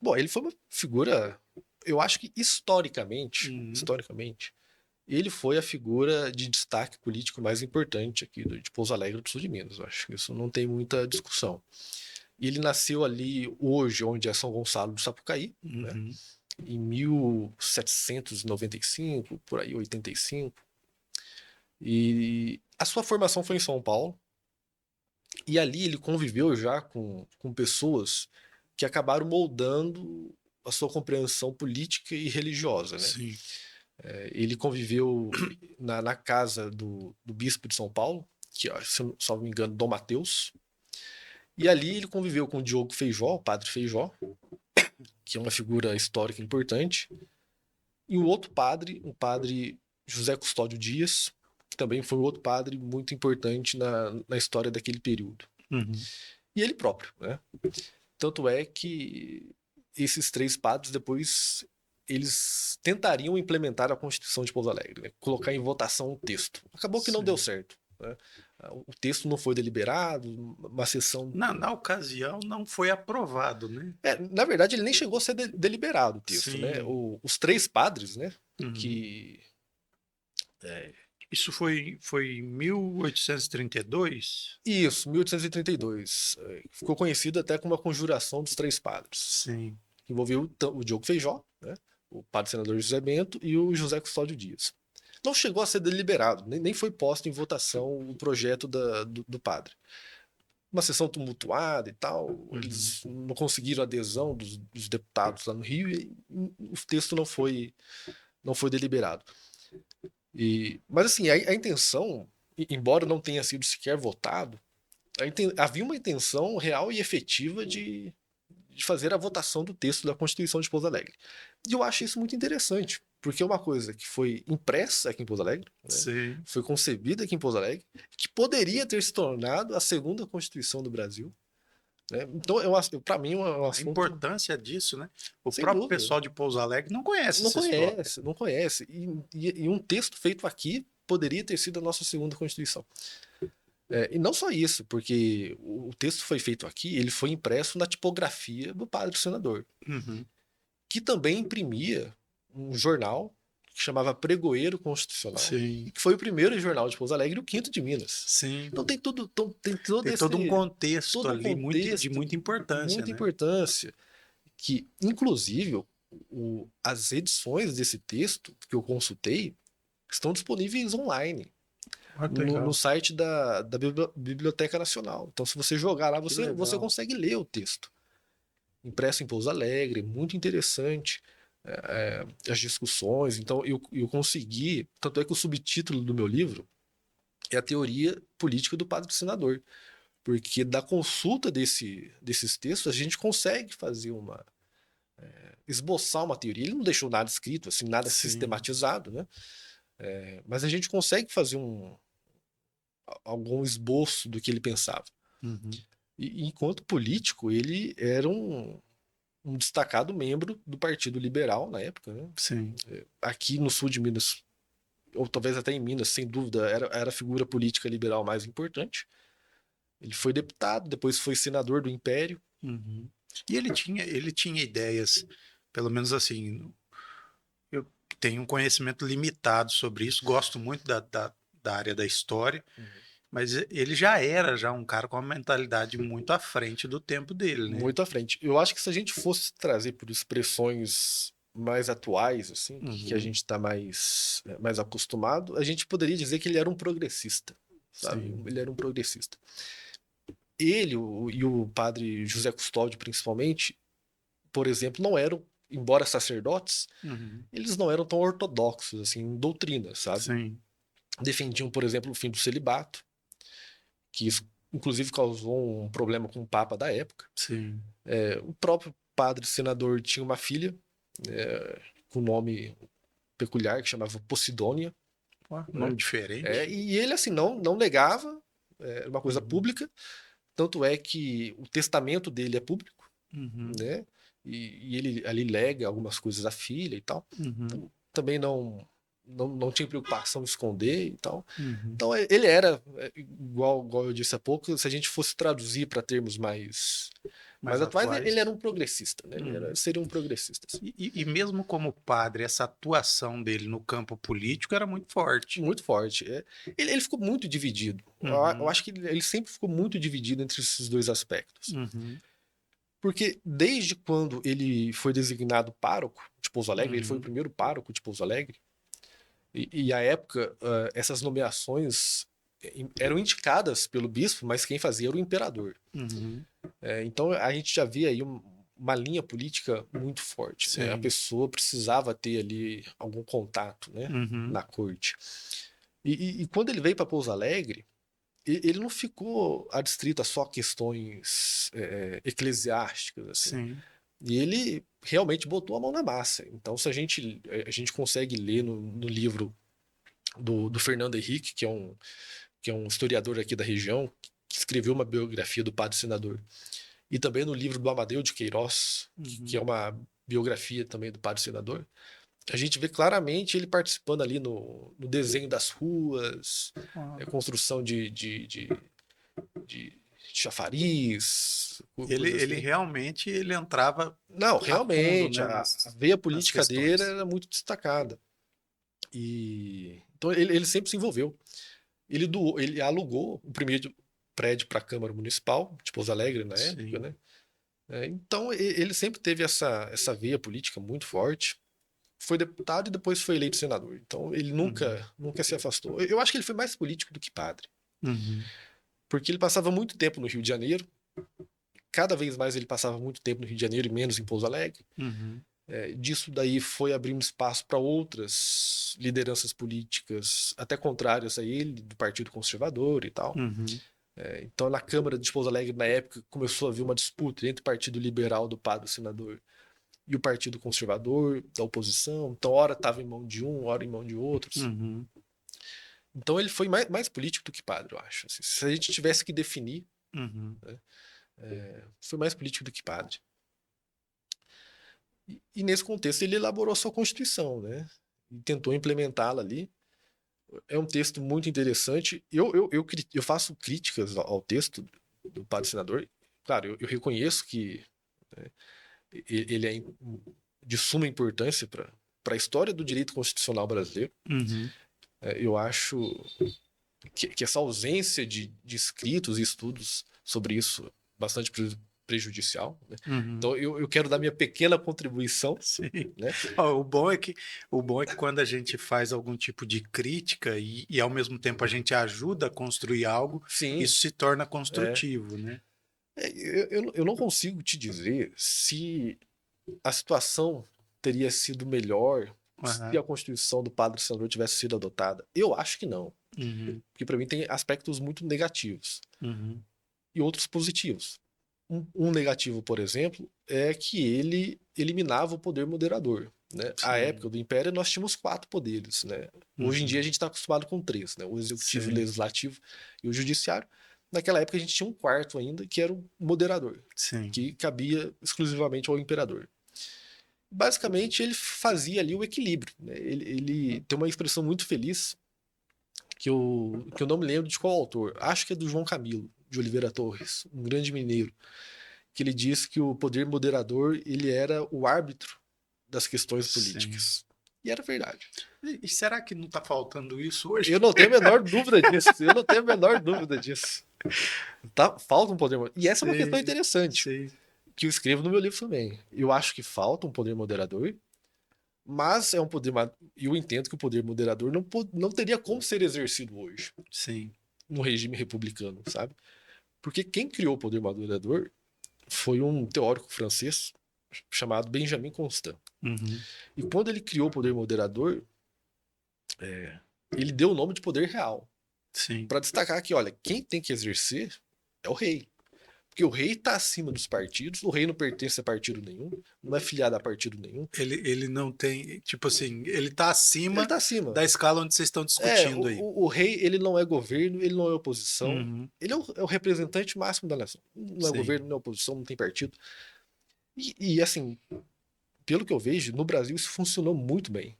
Bom, ele foi uma figura eu acho que historicamente, Uhum. ele foi a figura de destaque político mais importante aqui de Pouso Alegre do sul de Minas. Eu acho que isso não tem muita discussão. E ele nasceu ali hoje, onde é São Gonçalo do Sapucaí, né? Uhum. Em 1795, por aí, 85. E a sua formação foi em São Paulo. E ali ele conviveu já com pessoas que acabaram moldando a sua compreensão política e religiosa, né? Sim. Ele conviveu na casa do bispo de São Paulo, que, se eu não me engano, Dom Mateus. E ali ele conviveu com o Diogo Feijó, o padre Feijó, que é uma figura histórica importante. E um outro padre, o padre José Custódio Dias, que também foi outro padre muito importante na história daquele período. Uhum. E ele próprio, né? Tanto é que esses três padres depois eles tentariam implementar a Constituição de Pouso Alegre, né? Colocar em votação o texto. Acabou que não deu Sim. certo, né? O texto não foi deliberado, uma sessão. Na ocasião não foi aprovado, né? Na verdade, ele nem chegou a ser deliberado o texto, né? Sim. Os três padres, né? Uhum. Que. é, Isso foi em 1832? Isso, 1832. Ficou conhecido até como a Conjuração dos Três Padres. Sim. Que envolveu o Diogo Feijó, né? O padre senador José Bento e o José Custódio Dias. Não chegou a ser deliberado, nem foi posto em votação o projeto do padre. Uma sessão tumultuada e tal, Uhum. eles não conseguiram adesão dos deputados lá no Rio e o texto não foi deliberado. Mas assim, a intenção, embora não tenha sido sequer votado, havia uma intenção real e efetiva de fazer a votação do texto da Constituição de Pouso Alegre. E eu acho isso muito interessante, porque é uma coisa que foi impressa aqui em Pouso Alegre, né? Sim. Foi concebida aqui em Pouso Alegre, que poderia ter se tornado a segunda Constituição do Brasil, né? Então, para mim, é um A assunto importância disso, né? O sem próprio dúvida. pessoal de Pouso Alegre não conhece Não essa história. conhece, não conhece. E um texto feito aqui poderia ter sido a nossa segunda Constituição. E não só isso, porque o texto foi feito aqui, ele foi impresso na tipografia do padre senador, Uhum. que também imprimia um jornal que chamava Pregoeiro Constitucional, Sim. que foi o primeiro jornal de Pouso Alegre e o quinto de Minas. Sim. Então tem tem todo Tem todo um contexto todo um ali de contexto, muita importância, muita né? importância, que inclusive as edições desse texto que eu consultei estão disponíveis online Ah, que no legal. site da Biblioteca Nacional. Então, se você jogar lá, Que você legal. consegue ler o texto. Impresso em Pouso Alegre, muito interessante. As discussões. Então, eu consegui. Tanto é que o subtítulo do meu livro é a teoria política do padre senador. Porque da consulta desses textos, a gente consegue fazer esboçar uma teoria. Ele não deixou nada escrito, assim, nada Sim. sistematizado, né? Mas a gente consegue fazer algum esboço do que ele pensava. Uhum. E enquanto político, ele era um destacado membro do Partido Liberal na época, né? Sim. Aqui no sul de Minas, ou talvez até em Minas, sem dúvida, era a figura política liberal mais importante. Ele foi deputado, depois foi senador do Império. Uhum. E ele tinha ideias, pelo menos assim, eu tenho um conhecimento limitado sobre isso, gosto muito da área da história, mas ele já era um cara com uma mentalidade muito à frente do tempo dele, né? Muito à frente. Eu acho que se a gente fosse trazer por expressões mais atuais, assim, que a Uhum. gente está mais acostumado, a gente poderia dizer que ele era um progressista, sabe? Sim. Ele era um progressista. Ele e o padre José Custódio, principalmente, por exemplo, não eram, embora sacerdotes, Uhum. eles não eram tão ortodoxos assim em doutrina, sabe? Sim. Defendiam, por exemplo, o fim do celibato, que isso inclusive causou um problema com o Papa da época. Sim. O próprio padre senador tinha uma filha com nome peculiar que chamava Posidônia, Ó, né? nome diferente. E ele assim não negava, era uma coisa Uhum. pública, tanto é que o testamento dele é público, Uhum. né? E ele ali lega algumas coisas à filha e tal. Uhum. Então, também não tinha preocupação em esconder e tal. Uhum. Então ele era, igual eu disse há pouco, se a gente fosse traduzir para termos Mas atuais ele era um progressista, né? Seria um progressista. Assim. E mesmo como padre, essa atuação dele no campo político era muito forte. Muito forte. Ele ficou muito dividido. Eu acho que ele sempre ficou muito dividido entre esses dois aspectos. Porque desde quando ele foi designado pároco de Pouso Alegre, ele foi o primeiro pároco de Pouso Alegre, e à época essas nomeações eram indicadas pelo bispo, mas quem fazia era o imperador. Então a gente já via aí uma linha política muito forte. Né? A pessoa precisava ter ali algum contato, né, na corte. E quando ele veio para Pouso Alegre, ele não ficou adstrito a só questões eclesiásticas. Assim. E ele realmente botou a mão na massa. Então, se a gente consegue ler no livro do Fernando Henrique, que é um historiador aqui da região, que escreveu uma biografia do Padre Senador, e também no livro do Amadeu de Queiroz, que é uma biografia também do Padre Senador, a gente vê claramente ele participando ali no desenho das ruas, construção de chafariz. Ele realmente ele entrava. Não, realmente, fundo, né, a veia política dele era muito destacada. Então ele sempre se envolveu. Ele alugou o primeiro prédio para a Câmara Municipal de Pouso Alegre na época, né? Então ele sempre teve essa veia política muito forte. Foi deputado e depois foi eleito senador. Então ele nunca se afastou. Eu acho que ele foi mais político do que padre. Porque ele passava muito tempo no Rio de Janeiro. Cada vez mais ele passava muito tempo no Rio de Janeiro e menos em Pouso Alegre. Disso daí foi abrindo espaço para outras lideranças políticas, até contrárias a ele, do Partido Conservador e tal. Então, na Câmara de Pouso Alegre, na época, começou a haver uma disputa entre o Partido Liberal do padre senador e o Partido Conservador da oposição. Então, hora estava em mão de um, hora em mão de outros. Então, ele foi mais político do que padre, eu acho. Assim, se a gente tivesse que definir, né, foi mais político do que padre. E nesse contexto ele elaborou a sua Constituição, né? E tentou implementá-la ali. É um texto muito interessante. Eu faço críticas ao texto do padre senador. Claro, eu reconheço que ele é de suma importância para a história do direito constitucional brasileiro. Eu acho que essa ausência de escritos e estudos sobre isso é bastante prejudicial. Né? Então eu quero dar minha pequena contribuição. Né? O bom é que quando a gente faz algum tipo de crítica e ao mesmo tempo a gente ajuda a construir algo, isso se torna construtivo. Né? Eu não consigo te dizer se a situação teria sido melhor se a Constituição do Padre Senador tivesse sido adotada. Eu acho que não. Porque para mim tem aspectos muito negativos e outros positivos. Um negativo, por exemplo, é que ele eliminava o poder moderador. Né? À época do Império, nós tínhamos 4 poderes. Né? Hoje em dia, a gente está acostumado com 3. Né? O Executivo, o Legislativo e o Judiciário. Naquela época, a gente tinha um 4º ainda, que era o moderador, que cabia exclusivamente ao imperador. Basicamente, ele fazia ali o equilíbrio. Né? Ele tem uma expressão muito feliz, que eu não me lembro de qual autor. Acho que é do João Camilo de Oliveira Torres, um grande mineiro, que ele diz que o poder moderador ele era o árbitro das questões políticas. E era verdade. E será que não está faltando isso hoje? Eu não tenho a menor dúvida disso. Falta um poder moderador. E essa é uma questão interessante, que eu escrevo no meu livro também. Eu acho que falta um poder moderador, mas é um poder... E eu entendo que o poder moderador não teria como ser exercido hoje. No regime republicano, sabe? Porque quem criou o poder moderador foi um teórico francês chamado Benjamin Constant. E quando ele criou o poder moderador, ele deu o nome de poder real. Para destacar que, olha, quem tem que exercer é o rei. Porque o rei está acima dos partidos, o rei não pertence a partido nenhum, não é filiado a partido nenhum. Ele não tem, tipo assim, ele está acima da escala onde vocês estão discutindo aí. O rei, ele não é governo, ele não é oposição, ele é o representante máximo da nação. Não é governo, não é oposição, não tem partido. E assim, pelo que eu vejo, no Brasil isso funcionou muito bem.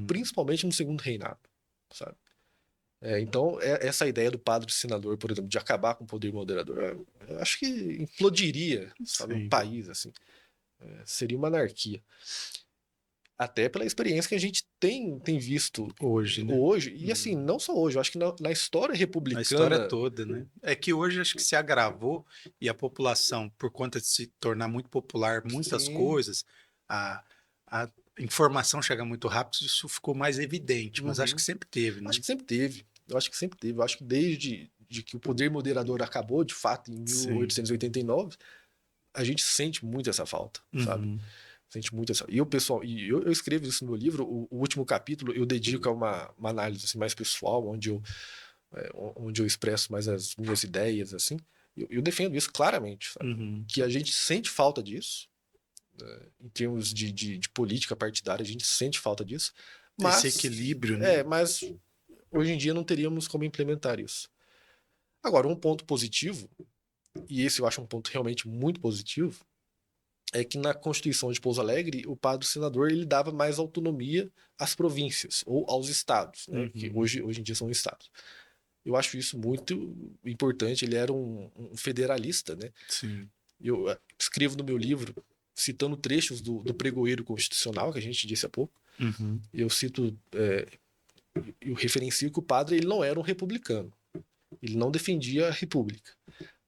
Principalmente no segundo reinado, sabe? Então, essa ideia do padre senador, por exemplo, de acabar com o poder moderador, eu acho que implodiria, sabe, o Sim. país, assim. Seria uma anarquia. Até pela experiência que a gente tem visto Hoje, né? hoje, e assim, não só hoje, eu acho que na história A história republicana, toda, né? É que hoje acho que se agravou e a população, por conta de se tornar muito popular, muitas sim, coisas, a informação chega muito rápido, isso ficou mais evidente, mas acho que uhum, sempre teve, acho né? que sempre teve. Eu acho que sempre teve. Eu acho que desde de que o poder moderador acabou, de fato, em Sim. 1889, a gente sente muito essa falta, sabe? Uhum. Sente muito essa. E o pessoal, e eu escrevo isso no meu livro, o último capítulo eu dedico a uma análise assim, mais pessoal, onde eu expresso mais as minhas ideias, assim. Eu defendo isso claramente, sabe? Uhum. Que a gente sente falta disso, em termos de política partidária, a gente sente falta disso, Esse mas, equilíbrio, né? mas hoje em dia não teríamos como implementar isso. Agora, um ponto positivo, e esse eu acho um ponto realmente muito positivo, é que na Constituição de Pouso Alegre, o padre senador ele dava mais autonomia às províncias ou aos estados, né, que Uhum. hoje em dia são estados. Eu acho isso muito importante. Ele era um federalista, né? Sim. Eu escrevo no meu livro, citando trechos do pregoeiro constitucional, que a gente disse há pouco. Uhum. Eu cito, eu referencio que o padre ele não era um republicano. Ele não defendia a república,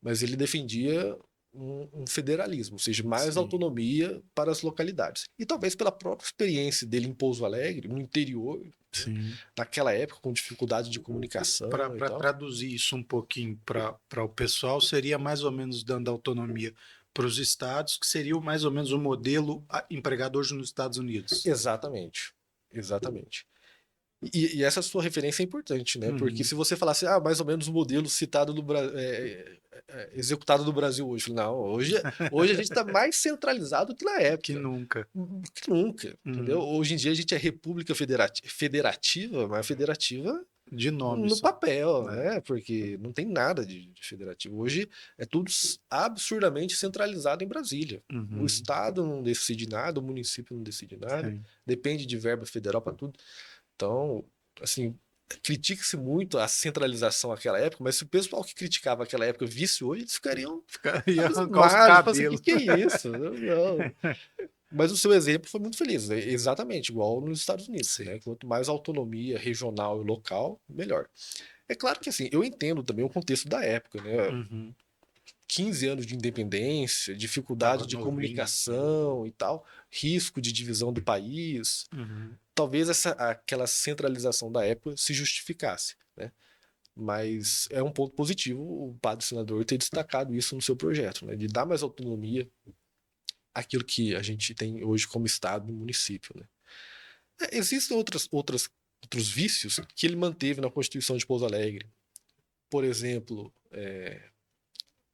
mas ele defendia um federalismo, ou seja, mais Sim. autonomia para as localidades. E talvez pela própria experiência dele em Pouso Alegre, no interior, né, Sim. naquela época, com dificuldade de comunicação e Para tal. traduzir isso um pouquinho para o pessoal, seria mais ou menos dando autonomia para os estados, que seria mais ou menos o modelo empregado hoje nos Estados Unidos. Exatamente. Exatamente. E essa sua referência é importante, né? Porque Uhum. se você falasse, mais ou menos o modelo citado do executado no Brasil hoje, não, hoje a gente está mais centralizado que na Que época, nunca. que nunca, entendeu? Uhum. Hoje em dia a gente é república federativa, mas federativa De nome no só. papel, Né? né? Porque não tem nada de federativo. Hoje é tudo absurdamente centralizado em Brasília. O Uhum. Estado não decide nada, o município não decide nada, Sim. depende de verba federal para tudo. Então, assim, critica-se muito a centralização naquela época, mas se o pessoal que criticava aquela época visse hoje, eles ficariam Ia arrancar os abismados. Falaram assim, o que, cabelos. que é isso? Não. Mas o seu exemplo foi muito feliz, né? Exatamente igual nos Estados Unidos, Sim. né? Quanto mais autonomia regional e local, melhor. É claro que assim, eu entendo também o contexto da época, né? Uhum. 15 anos de independência, Tava dificuldade de novinho. comunicação e tal, risco de divisão do país. Uhum. Talvez aquela centralização da época se justificasse, né? Mas é um ponto positivo o padre senador ter destacado isso no seu projeto, né? De dar mais autonomia àquilo que a gente tem hoje como estado e município, né? Existem outros vícios que ele manteve na Constituição de Pouso Alegre. Por exemplo,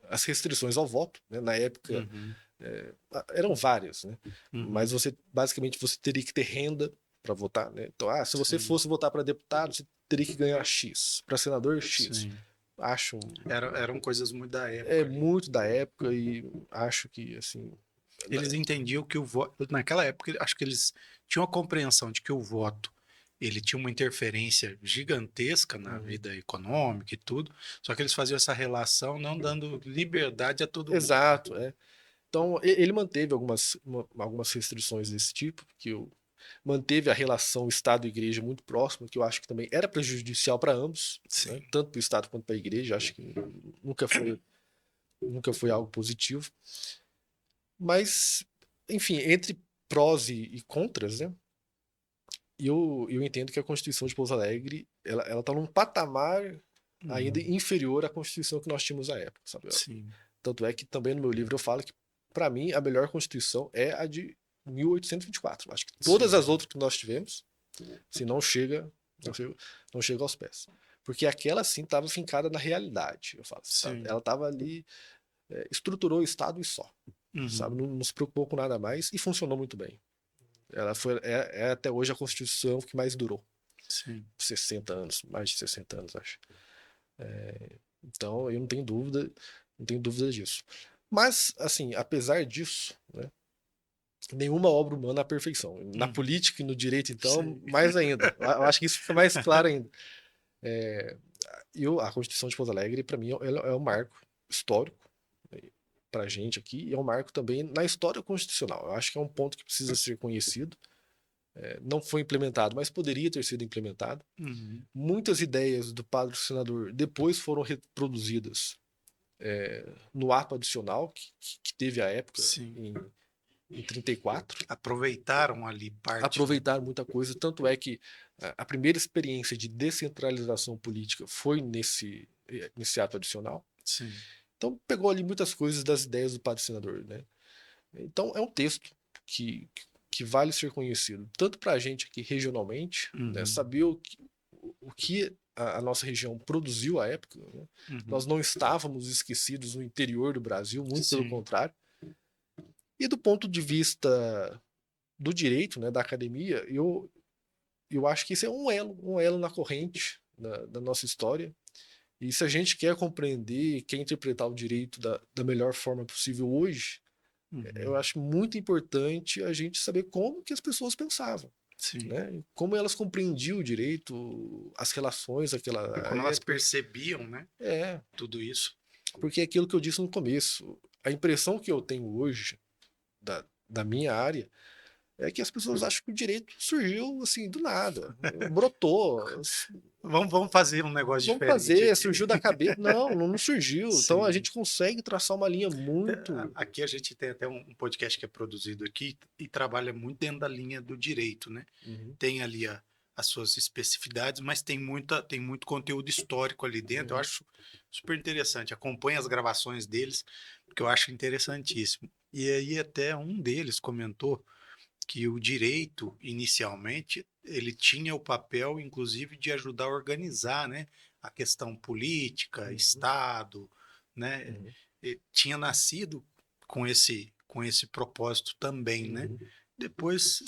as restrições ao voto, né? Na época Uhum. eram várias, né? Uhum. Mas basicamente você teria que ter renda para votar, né? Então, se você Sim. fosse votar para deputado, você teria que ganhar X, para senador X. Sim. Acho Eram coisas muito da é época ali. muito da época e acho que assim, Eles entendiam que o voto, naquela época, acho que eles tinham a compreensão de que o voto ele tinha uma interferência gigantesca na vida econômica e tudo, só que eles faziam essa relação não dando liberdade a todo mundo. exato, é. Então, ele manteve algumas restrições desse tipo, manteve a relação Estado-Igreja muito próxima, que eu acho que também era prejudicial para ambos, né? Sim. Tanto para o Estado quanto para a Igreja, acho que nunca foi, nunca foi algo positivo. Mas, enfim, entre prós e contras, né? Eu entendo que a Constituição de Pouso Alegre ela está num patamar ainda Uhum. inferior à Constituição que nós tínhamos à época, sabe? Sim. Tanto é que também no meu livro eu falo que, para mim, a melhor Constituição é a de 1824. Acho que todas Sim. as outras que nós tivemos, se não chega aos pés. Porque aquela, sim, estava fincada na realidade, eu falo. Sabe? Sim. Ela estava ali, estruturou o Estado e só. Sabe? Uhum. Não se preocupou com nada mais e funcionou muito bem. Ela é até hoje a Constituição que mais durou. Sim. 60 anos, mais de 60 anos, acho. Então, eu não tenho dúvida disso. Mas, assim, apesar disso, né, nenhuma obra humana é a perfeição. Na Uhum. política e no direito, então, Sim. mais ainda. Eu acho que isso fica mais claro ainda. A Constituição de Pouso Alegre, para mim, é um marco histórico para a gente aqui, e é um marco também na história constitucional. Eu acho que é um ponto que precisa ser conhecido. Não foi implementado, mas poderia ter sido implementado. Uhum. Muitas ideias do padre senador depois foram reproduzidas no ato adicional que teve à época, Sim. em 34. Aproveitaram ali parte. Aproveitaram muita coisa, tanto é que a primeira experiência de descentralização política foi nesse ato adicional. Sim. Então pegou ali muitas coisas das ideias do padre senador, né? Então é um texto que vale ser conhecido, tanto para a gente aqui regionalmente, né, saber o que a nossa região produziu à época. Né? Nós não estávamos esquecidos no interior do Brasil, muito pelo contrário. E do ponto de vista do direito, né, da academia, eu acho que isso é um elo na corrente da nossa história. E se a gente quer compreender, quer interpretar o direito da melhor forma possível hoje, eu acho muito importante a gente saber como que as pessoas pensavam. Né? Como elas compreendiam o direito, as relações, como elas percebiam, né? Tudo isso. Porque é aquilo que eu disse no começo, a impressão que eu tenho hoje da minha área é que as pessoas acham que o direito surgiu assim do nada, brotou. Vamos fazer um negócio diferente. Vamos fazer, surgiu da cabeça. Não surgiu. Sim. Então a gente consegue traçar uma linha muito. Aqui a gente tem até um podcast que é produzido aqui e trabalha muito dentro da linha do direito, né? Tem ali as suas especificidades, mas tem muito conteúdo histórico ali dentro. Eu acho super interessante. Acompanho as gravações deles, porque eu acho interessantíssimo. E aí até um deles comentou que o direito, inicialmente, ele tinha o papel, inclusive, de ajudar a organizar, né, a questão política, Estado, né, tinha nascido com esse propósito também, né. Depois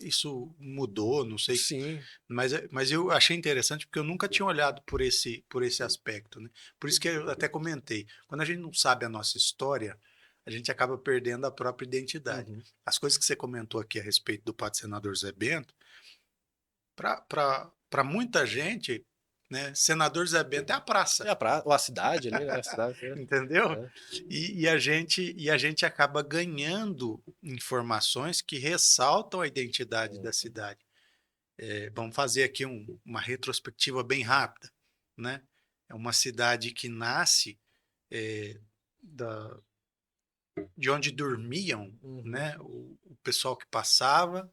isso mudou, não sei. Sim. Mas eu achei interessante porque eu nunca tinha olhado por esse aspecto, né. Por isso que eu até comentei, quando a gente não sabe a nossa história, a gente acaba perdendo a própria identidade. As coisas que você comentou aqui a respeito do padre senador Zé Bento, para muita gente, né, senador Zé Bento é a praça. É a praça, ou a cidade ali, né? A cidade, Entendeu? E a gente acaba ganhando informações que ressaltam a identidade da cidade. Vamos fazer aqui uma retrospectiva bem rápida, né? É uma cidade que nasce de onde dormiam, né, o pessoal que passava,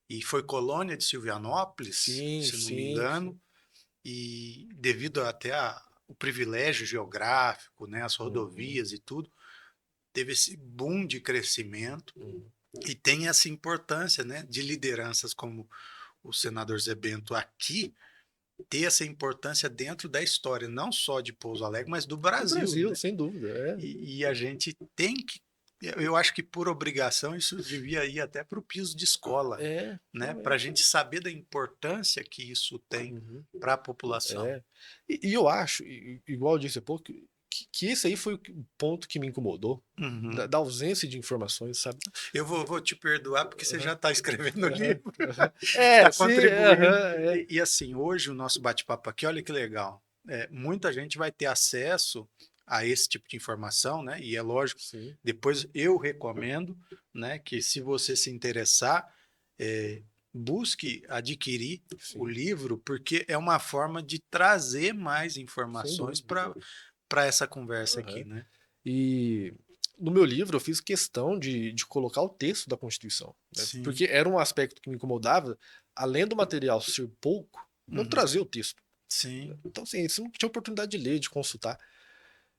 e foi colônia de Silvianópolis, se não me engano, e devido até o privilégio geográfico, né, as rodovias e tudo, teve esse boom de crescimento e tem essa importância, né, de lideranças como o senador Zé Bento aqui, ter essa importância dentro da história, não só de Pouso Alegre, mas do Brasil. Do Brasil, né? sem dúvida. E a gente tem que, eu acho que por obrigação isso devia ir até para o piso de escola, né? Para a gente saber da importância que isso tem para a população. E eu acho, igual eu disse há pouco, que esse aí foi o ponto que me incomodou, da ausência de informações, sabe? Eu vou te perdoar porque você já está escrevendo o livro, está contribuindo. E assim, hoje o nosso bate-papo aqui, olha que legal, muita gente vai ter acesso a esse tipo de informação, né? E é lógico, depois eu recomendo, né, que se você se interessar, busque adquirir o livro, porque é uma forma de trazer mais informações para essa conversa aqui, né? E no meu livro eu fiz questão de colocar o texto da Constituição, né? Porque era um aspecto que me incomodava, além do material ser pouco, não trazer o texto. Então, assim, você não tinha oportunidade de ler, de consultar.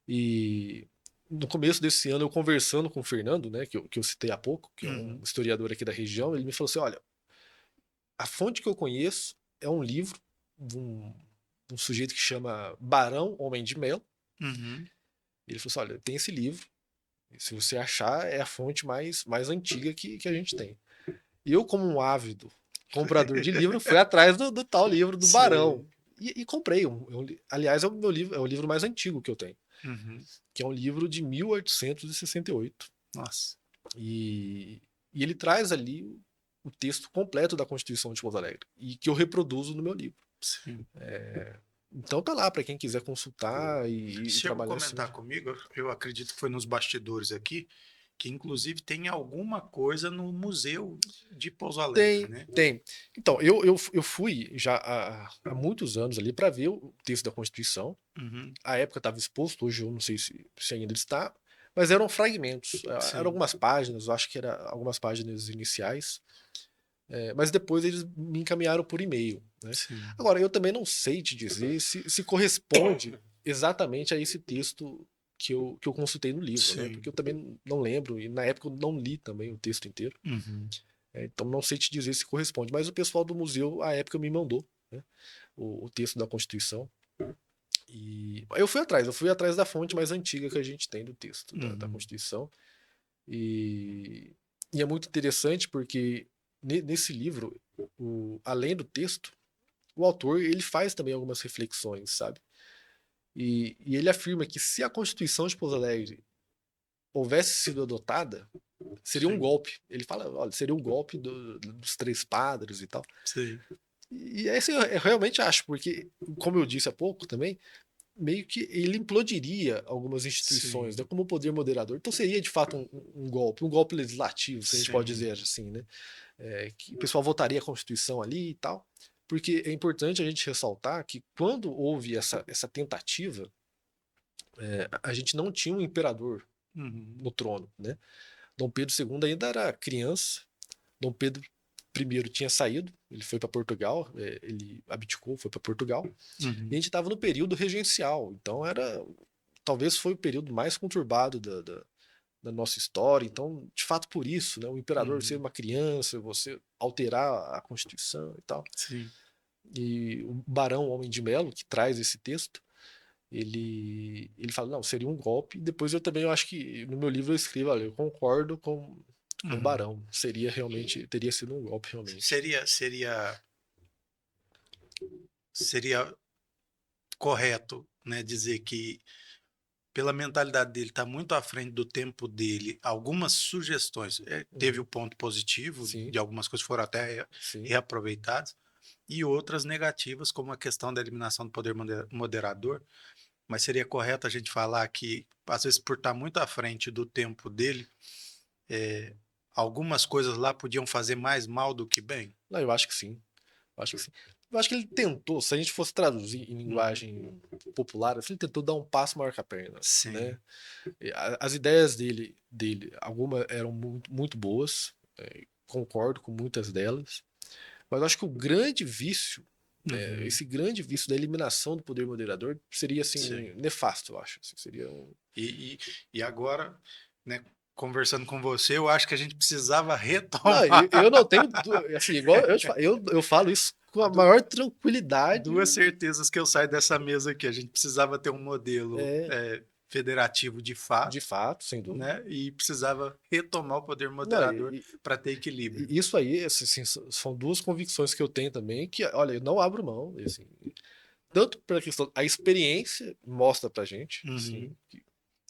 E no começo desse ano, eu conversando com o Fernando, né, que eu citei há pouco, que é um historiador aqui da região, ele me falou assim, olha, a fonte que eu conheço é um livro de um sujeito que chama Barão Homem de Melo. Ele falou assim, olha, tem esse livro, se você achar, é a fonte mais antiga que a gente tem. E eu, como um ávido comprador de livro, fui atrás do tal livro do Barão. E comprei. Aliás, é o livro mais antigo que eu tenho. Que é um livro de 1868. Nossa. E ele traz ali o texto completo da Constituição de Pouso Alegre e que eu reproduzo no meu livro. Sim. Então tá lá para quem quiser consultar e Chegou a trabalhar assim. comentar comigo, eu acredito que foi nos bastidores aqui, que inclusive tem alguma coisa no Museu de Pouso Alegre, Tem, né? tem. Então, eu fui já há muitos anos ali para ver o texto da Constituição. Uhum, À época estava exposto, hoje eu não sei se ainda está, mas eram fragmentos, eram sim, algumas páginas, eu acho que eram algumas páginas iniciais, mas depois eles me encaminharam por e-mail, né? sim, Agora, eu também não sei te dizer se corresponde exatamente a esse texto que eu consultei no livro, né? sim. Porque eu também não lembro, e na época eu não li também o texto inteiro. Uhum, Então não sei te dizer se corresponde, mas o pessoal do museu, à época, me mandou, né, o texto da Constituição. E eu fui atrás da fonte mais antiga que a gente tem do texto da uhum, Constituição. E, e é muito interessante porque nesse livro, além do texto, o autor ele faz também algumas reflexões, sabe? E ele afirma que se a Constituição de Pouso Alegre houvesse sido adotada, seria um sim, golpe. Ele fala, olha, seria um golpe dos três padres e tal. sim, E esse eu realmente acho, porque, como eu disse há pouco também, meio que ele implodiria algumas instituições, sim, né, como o poder moderador. Então seria de fato um golpe legislativo, se a gente pode sim. dizer assim, né? Que o pessoal votaria a Constituição ali e tal. Porque é importante a gente ressaltar que quando houve essa tentativa, a gente não tinha um imperador Uhum, no trono, né? Dom Pedro II ainda era criança. Dom Pedro I tinha saído, ele foi para Portugal, ele abdicou, foi para Portugal, e a uhum, gente estava no período regencial, então talvez foi o período mais conturbado da nossa história, então, de fato, por isso, né, o imperador ser uhum, uma criança, você alterar a Constituição e tal, sim. e o Barão Homem de Melo, que traz esse texto, ele fala, não, seria um golpe, e depois eu acho que no meu livro eu escrevo, olha, eu concordo com o Uhum. Barão, teria sido um golpe realmente. Seria correto, né, dizer que pela mentalidade dele está muito à frente do tempo dele, algumas sugestões, teve o Uhum. ponto positivo Sim, de algumas coisas foram até sim. reaproveitadas e outras negativas, como a questão da eliminação do poder moderador, mas seria correto a gente falar que, às vezes, por estar muito à frente do tempo dele, algumas coisas lá podiam fazer mais mal do que bem? Não, eu acho que sim. Eu acho que sim. Eu acho que ele tentou, se a gente fosse traduzir em Uhum. linguagem popular, assim, ele tentou dar um passo maior que a perna, né? Sim. As ideias dele, algumas eram muito, muito boas, concordo com muitas delas, mas eu acho que o grande vício, né, Uhum. esse grande vício da eliminação do poder moderador seria assim Sim. nefasto, eu acho. Assim, seria E, e, e agora, né, conversando com você, eu acho que a gente precisava Não, retomar eu não tenho, assim, igual eu falo isso com a du- maior tranquilidade. duas certezas que eu saio dessa mesa aqui. A gente precisava ter um modelo É, federativo de de fato, fato, sem dúvida. né, e precisava retomar o poder Não, moderador para ter equilíbrio. isso aí, assim, são duas convicções que eu tenho também, que, olha, eu não abro mão, assim, tanto pela questão, a experiência mostra pra gente, Uhum. sim, que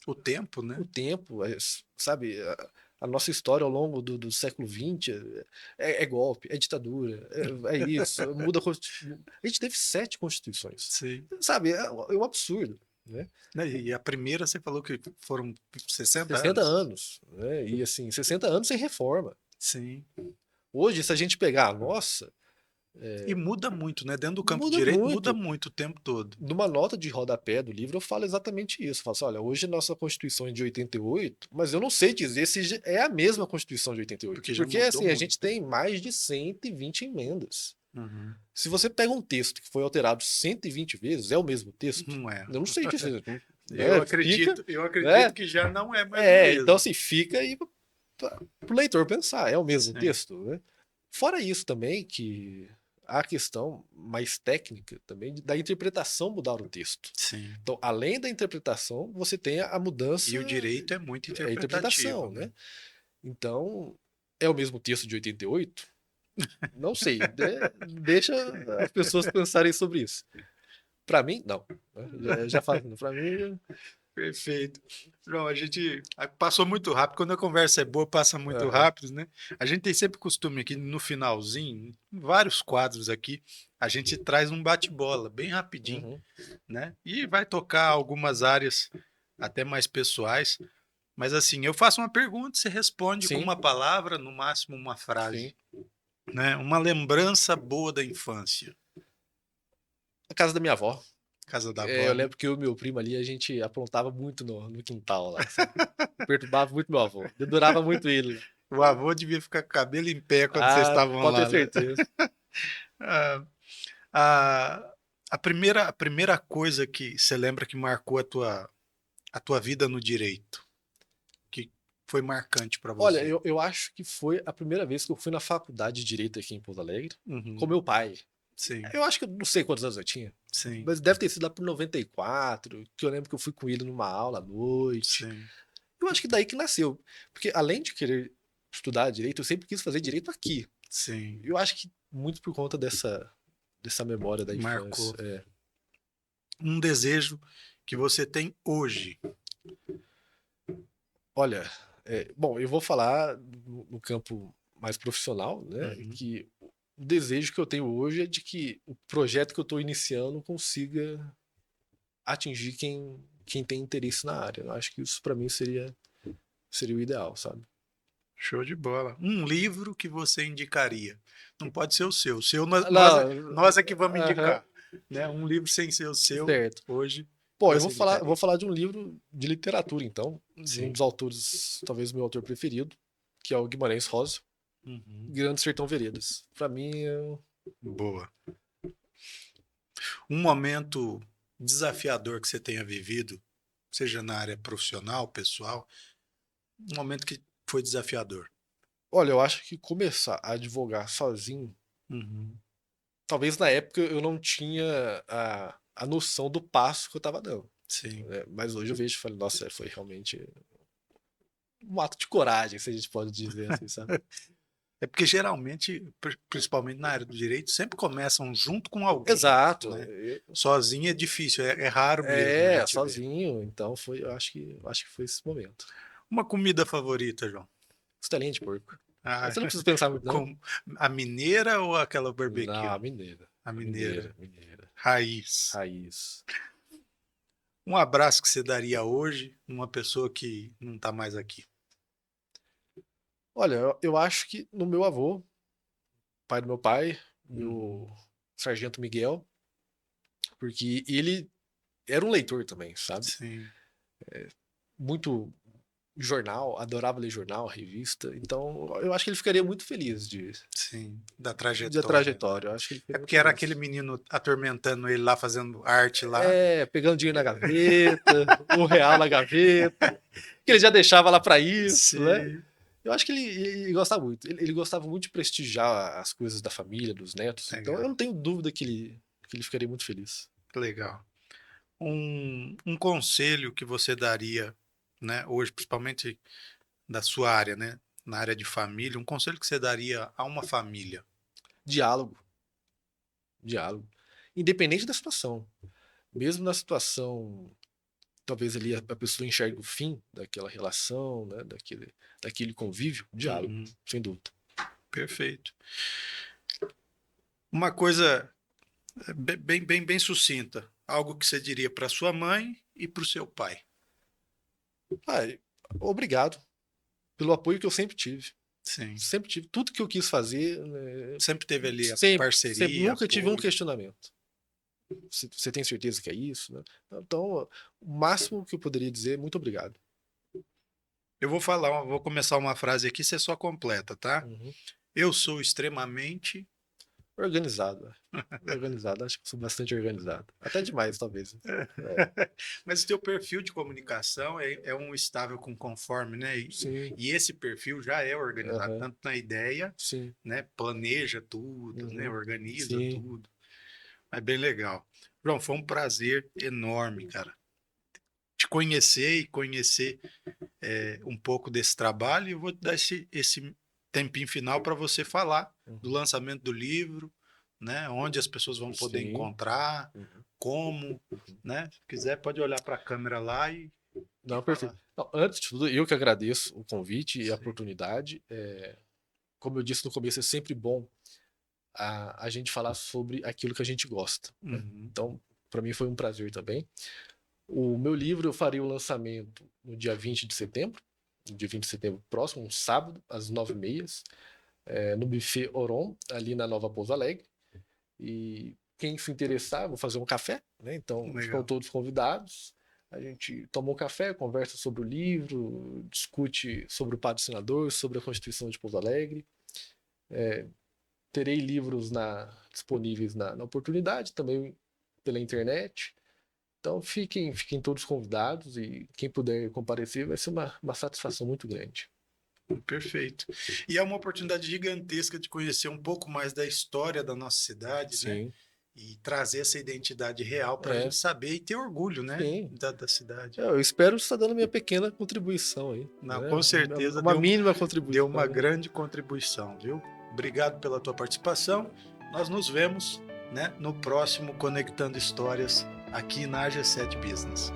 O tempo, né? o tempo, sabe, a nossa história ao longo do século XX é golpe, é ditadura, é isso, muda a Constituição. A gente teve 7 constituições, Sim. sabe, é um absurdo, né? Né, e a primeira você falou que foram 60 60 anos? anos, né? E assim, 60 anos sem reforma. Sim. Hoje, se a gente pegar a nossa, E muda muito, né? Dentro do campo de muda direito, muda muito. muito o tempo todo. Numa nota de rodapé do livro, eu falo exatamente isso. Eu falo assim, olha, hoje a nossa Constituição é de 88, mas eu não sei dizer se é a mesma Constituição de 88. Porque já Porque, mudou assim, a gente muito. tem mais de 120 emendas. Uhum. Se você pega um texto que foi alterado 120 vezes, é o mesmo texto? Não é. Eu não sei dizer. Eu Né? Fica, acredito, eu acredito né? que já não é mais o Então, mesmo. assim, fica aí para o leitor pensar, é o mesmo Sim, texto, né? Fora isso também, que há a questão mais técnica também da interpretação mudar o texto. sim. Então, além da interpretação, você tem a mudança, E o direito é muito a interpretativo, interpretação, né? né? Então, é o mesmo texto de 88? Não sei, deixa as pessoas pensarem sobre isso. Para mim, não. Né? Já falo, para mim, Perfeito. João, a gente passou muito rápido. Quando a conversa é boa, passa muito Aham. rápido, né? A gente tem sempre costume aqui no finalzinho, em vários quadros aqui, a gente traz um bate-bola bem rapidinho, Uhum. né? E vai tocar algumas áreas até mais pessoais. Mas assim, eu faço uma pergunta, você responde com Sim, uma palavra, no máximo uma sim. frase, né? Uma lembrança boa da infância. A casa da minha avó. Casa da É, eu avó, né? lembro que eu e meu primo ali, a gente aprontava muito no quintal lá, sabe? Perturbava muito meu avô. Dedurava muito ele, né? O avô devia ficar com o cabelo em pé quando vocês Ah, estavam pode ter lá, né? certeza. Ah, A, a primeira coisa que você lembra que marcou a tua vida no direito, que foi marcante para Olha, você. eu acho que foi a primeira vez que eu fui na faculdade de Direito aqui em Pouso Alegre, com Uhum. meu pai. Sim, Eu acho que eu não sei quantos anos eu tinha, sim, mas deve ter sido lá por 94, que eu lembro que eu fui com ele numa aula à noite. sim, Eu acho que daí que nasceu. Porque além de querer estudar direito, eu sempre quis fazer direito aqui. sim. Eu acho que muito por conta dessa memória da infância. Marcou. É. Um desejo que você tem hoje. Olha, bom, eu vou falar no campo mais profissional, né? Uhum. Que o desejo que eu tenho hoje é de que o projeto que eu estou iniciando consiga atingir quem tem interesse na área. Eu acho que isso para mim seria o ideal, sabe? Show de bola. Um livro que você indicaria. Não pode ser o seu. O seu nós é Não, que vamos aham, indicar. Né? Um livro sem ser o seu, certo. hoje, que Pô, você eu vou indicaria. falar de um livro de literatura, então, de um Sim. dos autores, talvez o meu autor preferido, que é o Guimarães Rosa, Uhum. Grande Sertão Veredas. Para mim, Boa. Um momento desafiador que você tenha vivido, seja na área profissional, pessoal, um momento que foi desafiador. olha, eu acho que começar a advogar sozinho, Uhum. talvez na época eu não tinha a noção do passo que eu estava dando, Sim. né? Mas hoje eu vejo e falo, nossa, foi realmente um ato de coragem, se a gente pode dizer assim, sabe? É porque geralmente, principalmente na área do direito, sempre começam junto com alguém, Exato. né? Sozinho é difícil, é raro mesmo a É, gente ver. sozinho. Então foi, eu acho que foi esse momento. Uma comida favorita, João? Costelinha de porco. Ah, Mas você não precisa pensar muito, não. com a mineira ou aquela Não, barbecue? a mineira. A Mineira, mineira, mineira. raiz. Raiz. Um abraço que você daria hoje numa pessoa que não está mais aqui. Olha, eu acho que no meu avô, pai do meu pai, Uhum. meu sargento Miguel, porque ele era um leitor também, sabe? Sim, Muito jornal, adorava ler jornal, revista. Então, eu acho que ele ficaria muito feliz sim, da de a trajetória, né? trajetória. Eu acho que ele É ficaria muito porque era aquele feliz. menino atormentando ele lá, fazendo arte lá. É, pegando dinheiro na gaveta, um real na gaveta, que ele já deixava lá para isso, né? Sim, Eu acho que ele gostava muito. Ele gostava muito de prestigiar as coisas da família, dos netos. Então eu legal, não tenho dúvida que ele ficaria muito feliz. legal. Um conselho que você daria, né, hoje, principalmente da sua área, né, na área de família, um conselho que você daria a uma família. Diálogo, diálogo. Independente da situação. Mesmo na situação, talvez ali a pessoa enxergue o fim daquela relação, né, daquele convívio, diálogo, Uhum, sem dúvida. perfeito. Uma coisa bem sucinta, algo que você diria para sua mãe e para o seu pai. Ah, obrigado pelo apoio que eu sempre tive. Sim. Sempre tive. Tudo que eu quis fazer, né, Sempre teve ali a sempre, sempre. parceria, Nunca tive um apoio. questionamento. Você tem certeza que é isso? Né? Então, o máximo que eu poderia dizer é muito obrigado. Eu vou começar uma frase aqui, você só completa, tá? Uhum. Eu sou extremamente. Organizado. Organizado. Acho que sou bastante organizado. Até demais, talvez. É, Mas o teu perfil de comunicação é um estável com conforme, né? sim. E esse perfil já é organizado, Aham. tanto na ideia, Sim. né? Planeja tudo, né? Uhum. Organiza Sim. tudo. É bem legal. João, foi um prazer enorme, cara. Te conhecer e conhecer um pouco desse trabalho. E eu vou te dar esse tempinho final para você falar do Uhum. lançamento do livro, né? Onde as pessoas vão poder Sim. encontrar, Uhum. como, Uhum. né? Se quiser, pode olhar para a câmera lá e Não, Quem perfeito. fala? Não, antes de tudo, eu que agradeço o convite e a Sim. oportunidade. Como eu disse no começo, é sempre bom a gente falar sobre aquilo que a gente gosta, né? Uhum. Então, para mim foi um prazer também. O meu livro eu farei o lançamento no dia 20 de setembro, no dia 20 de setembro próximo, um sábado, às 9h30, no Buffet Oron, ali na Nova Pouso Alegre. E quem se interessar, vou fazer um café, né? Então estão Legal. todos convidados. A gente toma um café, conversa sobre o livro, discute sobre o patrocinador, sobre a Constituição de Pouso Alegre. Terei livros disponíveis na oportunidade, também pela internet. Então fiquem todos convidados e quem puder comparecer vai ser uma satisfação muito grande. Perfeito. E é uma oportunidade gigantesca de conhecer um pouco mais da história da nossa cidade, né? Sim, E trazer essa identidade real para a é, gente saber e ter orgulho, né? sim. Da cidade. Eu espero estar dando minha pequena contribuição aí, Não, né? com certeza Uma mínima deu uma contribuição. grande contribuição, viu? Obrigado pela tua participação. Nós nos vemos, né, no próximo Conectando Histórias aqui na AG7 Business.